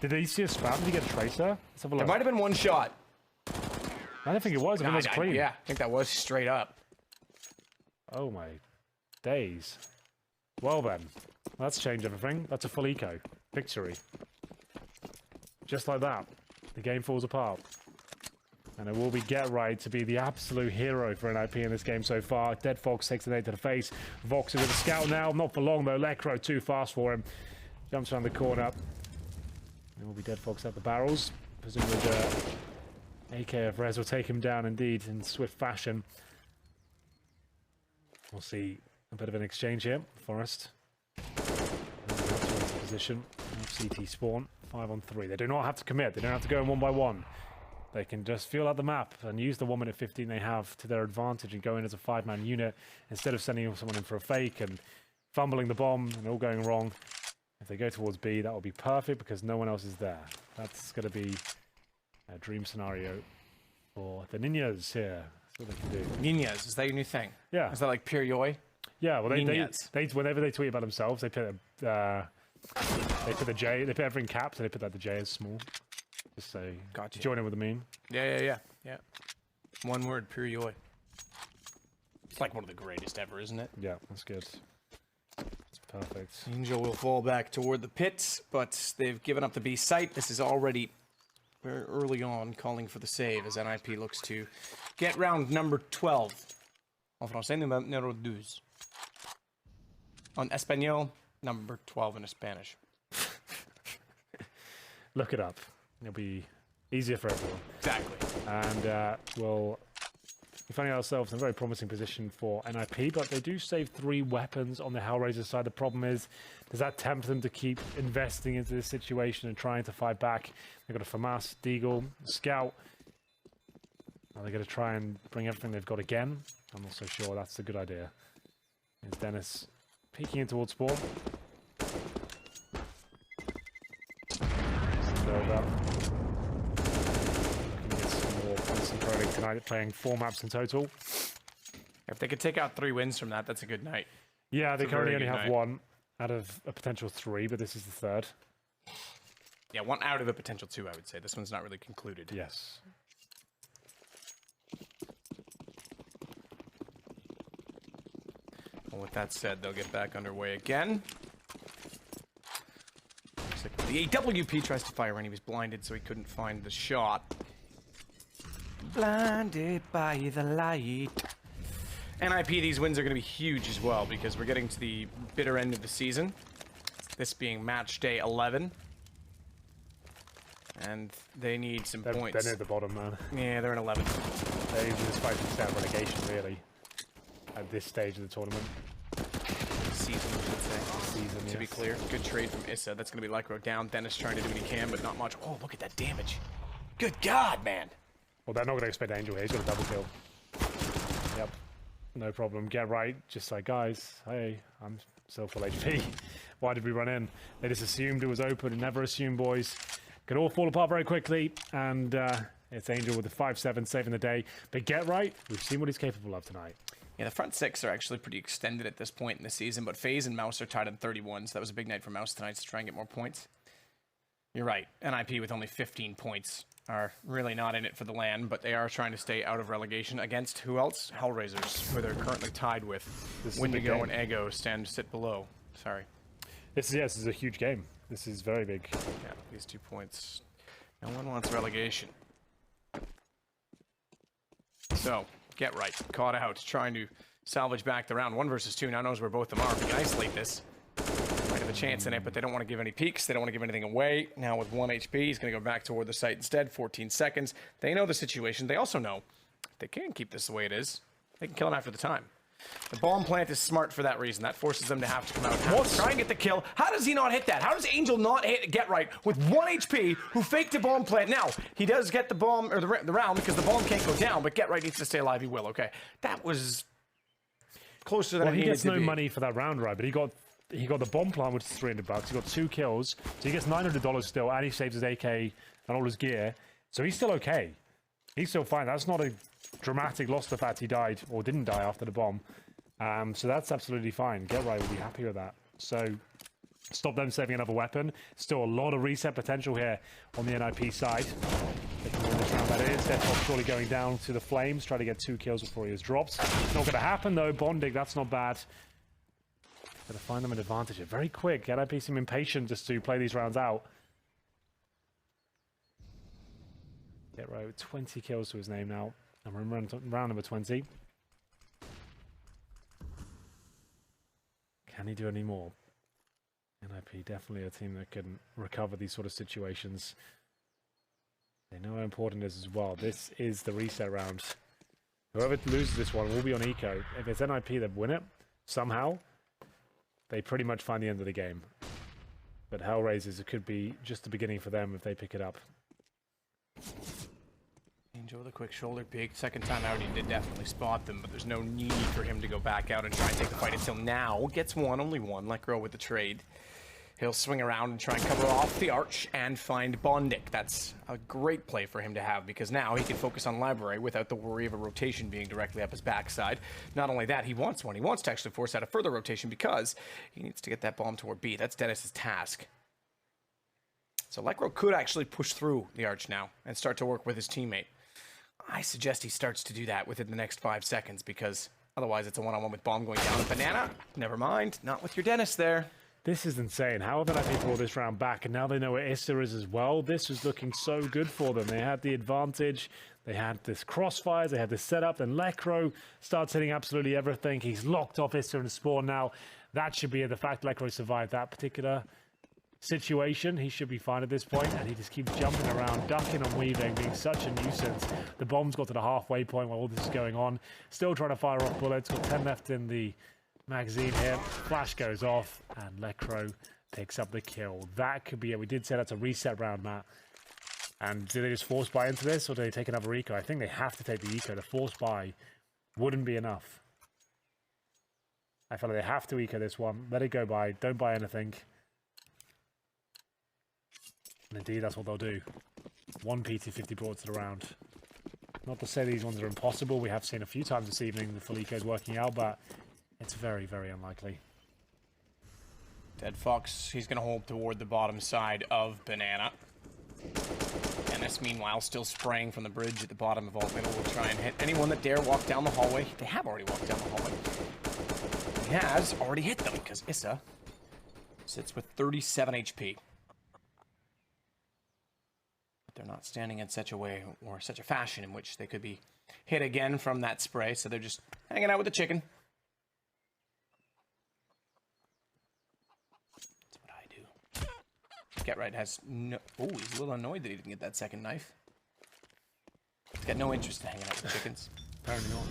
Did he see a spam? Did he get a tracer? Let's have a It look. might have been 1 shot. I don't think it was. I think it was clean. Yeah, I think that was straight up. Oh my days. Well then, that's changed everything. That's a full eco. Victory. Just like that, the game falls apart. And it will be Get Right to be the absolute hero for NiP in this game so far. Dead Fox takes the nade to the face. Vox is with a scout now. Not for long though. Lecro too fast for him. Jumps around the corner. It will be Dead Fox at the barrels. Presumably the AK of Rez will take him down indeed in swift fashion. We'll see a bit of an exchange here. Forrest. Position. CT spawn. 5-on-3. They do not have to commit. They don't have to go in 1 by 1. They can just feel out the map and use the 1 minute 15 they have to their advantage and go in as a 5-man unit instead of sending someone in for a fake and fumbling the bomb and all going wrong. If they go towards B, that will be perfect because no one else is there. That's going to be a dream scenario for the Ninjas here. That's what they can do. Ninjas, is that your new thing? Yeah. Is that like pure yoi? Yeah, well, Ninjas. they whenever they tweet about themselves, they put the J, they put everything in caps, and they put that the J is small. Just so Gotcha. join in with the meme. Yeah. One word, pure yoi. It's like one of the greatest ever, isn't it? Yeah, that's good. That's perfect. Angel will fall back toward the pits, but they've given up the B site. This is already very early on calling for the save as NiP looks to get round number 12. En français, numéro 12. En español, number 12 in Spanish. Look it up. It'll be easier for everyone. Exactly. And we'll be finding ourselves in a very promising position for NiP, but they do save 3 weapons on the HellRaisers side. The problem is, does that tempt them to keep investing into this situation and trying to fight back? They've got a FAMAS, Deagle, Scout. Are they going to try and bring everything they've got again? I'm not so sure that's a good idea. Is Dennis peeking in towards spawn? Over. Get some more concentrating tonight, playing 4 maps in total. If they could take out 3 wins from that, that's a good night. Yeah, they a currently very only good have night. 1 out of a potential 3, but this is the 3rd. Yeah, 1 out of a potential 2, I would say. This one's not really concluded. Yes. Well, with that said, they'll get back underway again. Looks like the AWP tries to fire and he was blinded, so he couldn't find the shot. Blinded by the light. NiP, these wins are going to be huge as well because we're getting to the bitter end of the season. This being match day 11. And they need some points. They're near the bottom, man. Yeah, they're in 11. They're just fighting to stay out of relegation, really, at this stage of the tournament. Season, I should say. Season, To be clear, good trade from Issa. That's going to be Lycro down. Dennis trying to do what he can, but not much. Oh, look at that damage. Good God, man. Well, they're not going to expect Angel here. He's got a double kill. Yep. No problem. Get right. Just like, guys, hey, I'm still full HP. Why did we run in? They just assumed it was open and never assumed, boys. Could all fall apart very quickly. And it's Angel with the 5-7 saving the day. But get right. We've seen what he's capable of tonight. Yeah, the front 6 are actually pretty extended at this point in the season, but FaZe and Mouse are tied on 31, so that was a big night for Mouse tonight to try and get more points. You're right. NiP with only 15 points are really not in it for the LAN, but they are trying to stay out of relegation against who else? HellRaisers, who they're currently tied with. Wendigo and Ego sit below. Sorry. This is a huge game. This is very big. Yeah, these 2 points. No one wants relegation. So, get right. Caught out, trying to salvage back the round. 1 versus 2 now knows where both of them are. We can isolate this. Might have a chance in it, but they don't want to give any peeks. They don't want to give anything away. Now with 1 HP, he's going to go back toward the site instead. 14 seconds. They know the situation. They also know if they can keep this the way it is, they can kill him after the time. The bomb plant is smart for that reason. That forces them to have to come out and try and get the kill. How does he not hit that? How does Angel not get right with 1 HP who faked a bomb plant? Now, he does get the bomb, or the round, because the bomb can't go down, but get right needs to stay alive. He will, okay. That was closer than Well, it he needed gets to no be. money for that round, right? But he got the bomb plant, which is $300. He got 2 kills, so he gets $900 still, and he saves his AK and all his gear. So he's still okay. He's still fine. That's not a dramatic loss, the fact he died or didn't die after the bomb. So that's absolutely fine. Get right will be happy with that. So stop them saving another weapon. Still a lot of reset potential here on the NiP side. They can win this round, that is. Deathlock surely going down to the flames, try to get 2 kills before he is dropped. Not going to happen though. Bonding, that's not bad. Going to find them an advantage here. Very quick. NiP seem impatient just to play these rounds out. Get right with 20 kills to his name now. And we're in round number 20. Can he do any more? NiP definitely a team that can recover these sort of situations. They know how important it is as well. This is the reset round. Whoever loses this one will be on eco. If it's NiP that win it, somehow, they pretty much find the end of the game. But HellRaisers, it could be just the beginning for them if they pick it up. Angel with a quick shoulder peek. Second time out, he did definitely spot them, but there's no need for him to go back out and try and take the fight until now. Gets 1, only 1. Let go with the trade. He'll swing around and try and cover off the arch and find Bondic. That's a great play for him to have because now he can focus on Library without the worry of a rotation being directly up his backside. Not only that, he wants one. He wants to actually force out a further rotation because he needs to get that bomb toward B. That's Dennis's task. So Lekro could actually push through the arch now and start to work with his teammate. I suggest he starts to do that within the next 5 seconds because otherwise it's a one-on-one with bomb going down. Banana, never mind, not with your Dennis there. This is insane. How have NiP brought this round back? And now they know where Issa is as well. This was looking so good for them. They had the advantage. They had this crossfires. They had this setup. Then Lekro starts hitting absolutely everything. He's locked off Issa and Spawn now. That should be it. The fact Lekro survived that particular situation, he should be fine at this point, and he just keeps jumping around, ducking and weaving, being such a nuisance. The bomb's got to the halfway point while all this is going on. Still trying to fire off bullets. Got 10 left in the magazine here. Flash goes off, and Lekro picks up the kill. That could be it. We did say that's a reset round, Matt. And do they just force buy into this, or do they take another eco? I think they have to take the eco. The force buy wouldn't be enough. I feel like they have to eco this one. Let it go by. Don't buy anything. And indeed, that's what they'll do. One PT50 brought to the round. Not to say these ones are impossible. We have seen a few times this evening the full eco's working out, but it's very, very unlikely. Dead Fox, he's going to hold toward the bottom side of Banana. Dennis, meanwhile, still spraying from the bridge at the bottom of Alt Middle. Will try and hit anyone that dare walk down the hallway. They have already walked down the hallway. He has already hit them because Issa sits with 37 HP. But they're not standing in such a way or such a fashion in which they could be hit again from that spray, so they're just hanging out with the chicken. Get Right has no... Oh, he's a little annoyed that he didn't get that second knife. He's got no interest in hanging out with chickens. Apparently not.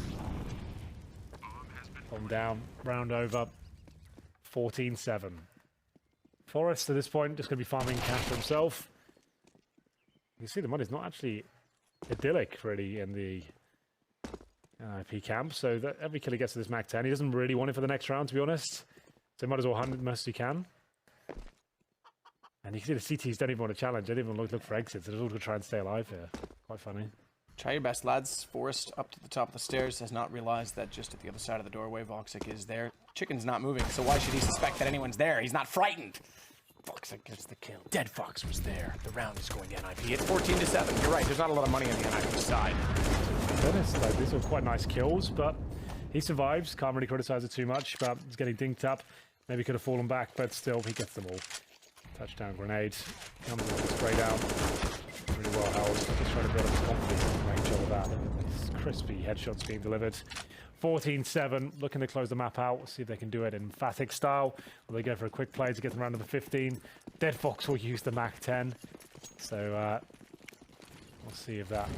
Bomb down, round over. 14-7. Forrest, at this point, just going to be farming cash for himself. You can see the money's not actually idyllic, really, in the NiP camp. So that every kill he gets to this Mac 10, he doesn't really want it for the next round, to be honest. So he might as well hunt it most he can. And you can see the CTs don't even want to challenge. They don't even look for exits. They're all going to try and stay alive here. Quite funny. Try your best, lads. Forrest up to the top of the stairs has not realized that just at the other side of the doorway, Voxic is there. Chicken's not moving, so why should he suspect that anyone's there? He's not frightened. Voxic gets the kill. Dead Fox was there. The round is going to NiP. It's 14-7. You're right. There's not a lot of money on the NiP side. To be honest, though, these were quite nice kills, but he survives. Can't really criticize it too much, but he's getting dinked up. Maybe could have fallen back, but still, he gets them all. Touchdown grenade. Comes with the spray down. Really well held. Just trying to build up his confidence and make sure of that. These crispy headshots being delivered. 14-7. Looking to close the map out. See if they can do it in emphatic style. Will they go for a quick play to get them around to the 15? Dead Fox will use the Mac 10. So we'll see if that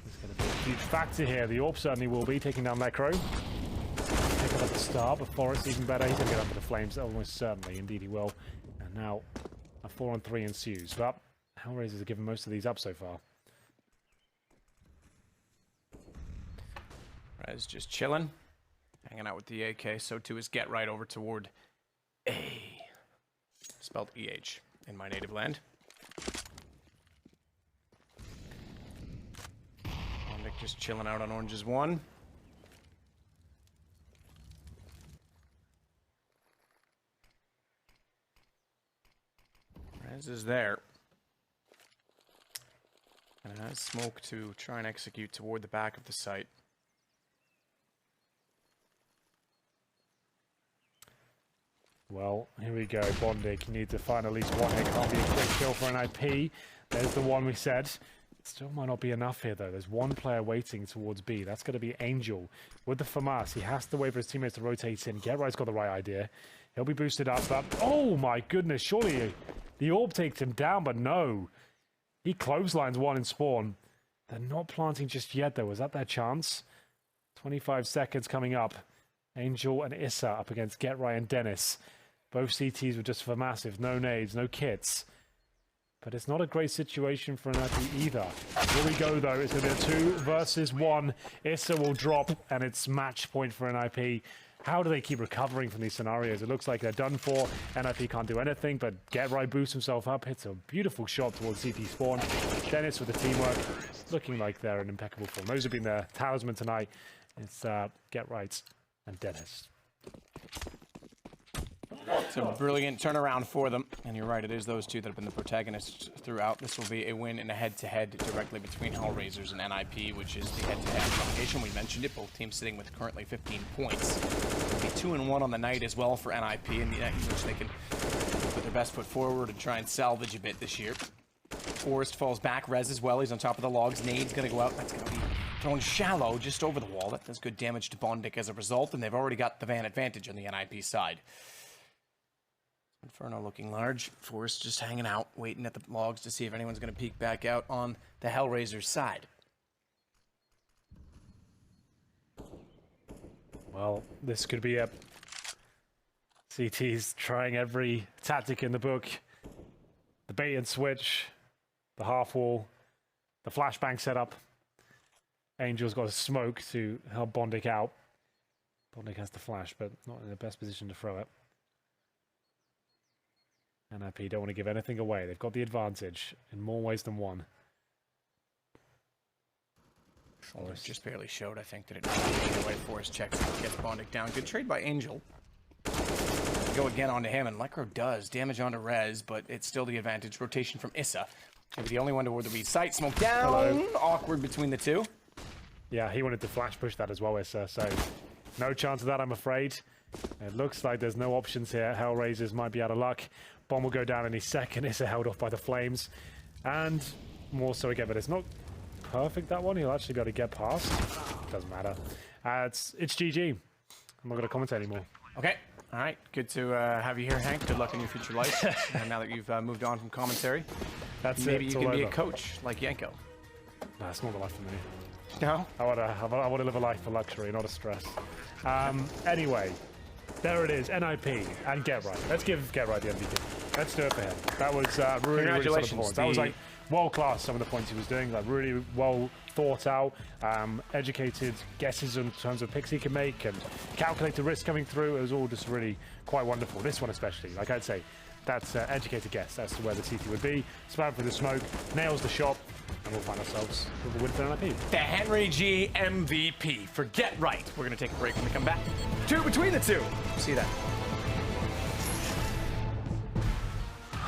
is going to be a huge factor here. The AWP certainly will be taking down Lekro. Picking up the star, but Forrest even better. He's going to get under the flames almost certainly. Indeed he will. And now a 4-on-3 ensues, but HellRaisers have given most of these up so far. Rez just chilling, hanging out with the AK. So too is Get Right over toward A, spelled EH in my native land. Nick just chilling out on Orange's 1. Rez is there. And has smoke to try and execute toward the back of the site. Well, here we go. Bondic, you need to find at least one hit. Can't be a quick kill for NiP. There's the one we said. Still might not be enough here, though. There's one player waiting towards B. That's going to be Angel. With the FAMAS, he has to wait for his teammates to rotate in. Get Right's got the right idea. He'll be boosted up, but... Oh, my goodness. Surely the orb takes him down, but no. He clotheslines one in spawn. They're not planting just yet, though. Was that their chance? 25 seconds coming up. Angel and Issa up against Get Right and Dennis. Both CTs were just for massive. No nades, no kits. But it's not a great situation for NiP either. Here we go, though. It's going to be a 2 versus 1. Issa will drop, and it's match point for NiP. how do they keep recovering from these scenarios? It looks like they're done for. NiP can't do anything, but Get Right boosts himself up, hits a beautiful shot towards CT spawn. Dennis with the teamwork, looking like they're in impeccable form. Those have been their talisman tonight. It's Get Right and Dennis. It's a brilliant turnaround for them. And you're right, it is those two that have been the protagonists throughout. This will be a win in a head-to-head directly between HellRaisers and NiP, which is the head-to-head competition. We mentioned it, both teams sitting with currently 15 points. It'll be 2-1 on the night as well for NiP, in which they can put their best foot forward and try and salvage a bit this year. Forrest falls back, Rez as well. He's on top of the logs. Nade's going to go out. That's going to be thrown shallow just over the wall. That does good damage to Bondic as a result, and they've already got the van advantage on the NiP side. Inferno looking large. Forrest just hanging out, waiting at the logs to see if anyone's going to peek back out on the HellRaisers side. Well, this could be a... CT's trying every tactic in the book. The bait and switch, the half wall, the flashbang setup. Angel's got a smoke to help Bondic out. Bondic has the flash, but not in the best position to throw it. NiP don't want to give anything away. They've got the advantage in more ways than one. Forrest just barely showed, I think, that it either way. Forrest checks out, gets Bondic down. Good trade by Angel. Go again onto him, and Lycro does damage onto Rez, but it's still the advantage. Rotation from Issa. Maybe the only one to where the read sight. Smoke down. Hello. Awkward between the two. Yeah, he wanted to flash push that as well, Issa, so no chance of that, I'm afraid. It looks like there's no options here. HellRaisers might be out of luck. Bomb will go down any second. Issa held off by the flames. And more so again, but it's not perfect, that one. He'll actually be able to get past. Doesn't matter. It's GG. I'm not going to comment anymore. Okay. All right. Good to have you here, Hank. Good luck in your future life. Now that you've moved on from commentary, maybe you can be a coach like Yanko. Nah, it's not the life for me. No? I want to live a life for luxury, not a stress. Anyway, there it is. NiP and Get Right. Let's give Get Right the MVP. Let's do it for him. That was really, really solid performance. That was like world class. Some of the points he was doing, like really well thought out, educated guesses in terms of picks he can make, and calculated risk coming through. It was all just really quite wonderful. This one especially, like I'd say, that's educated guess as to where the CT would be. Spam for the smoke, nails the shot, and we'll find ourselves with a win for NiP. The Henry G MVP for Get Right. We're going to take a break when we come back. Two between the two. See that.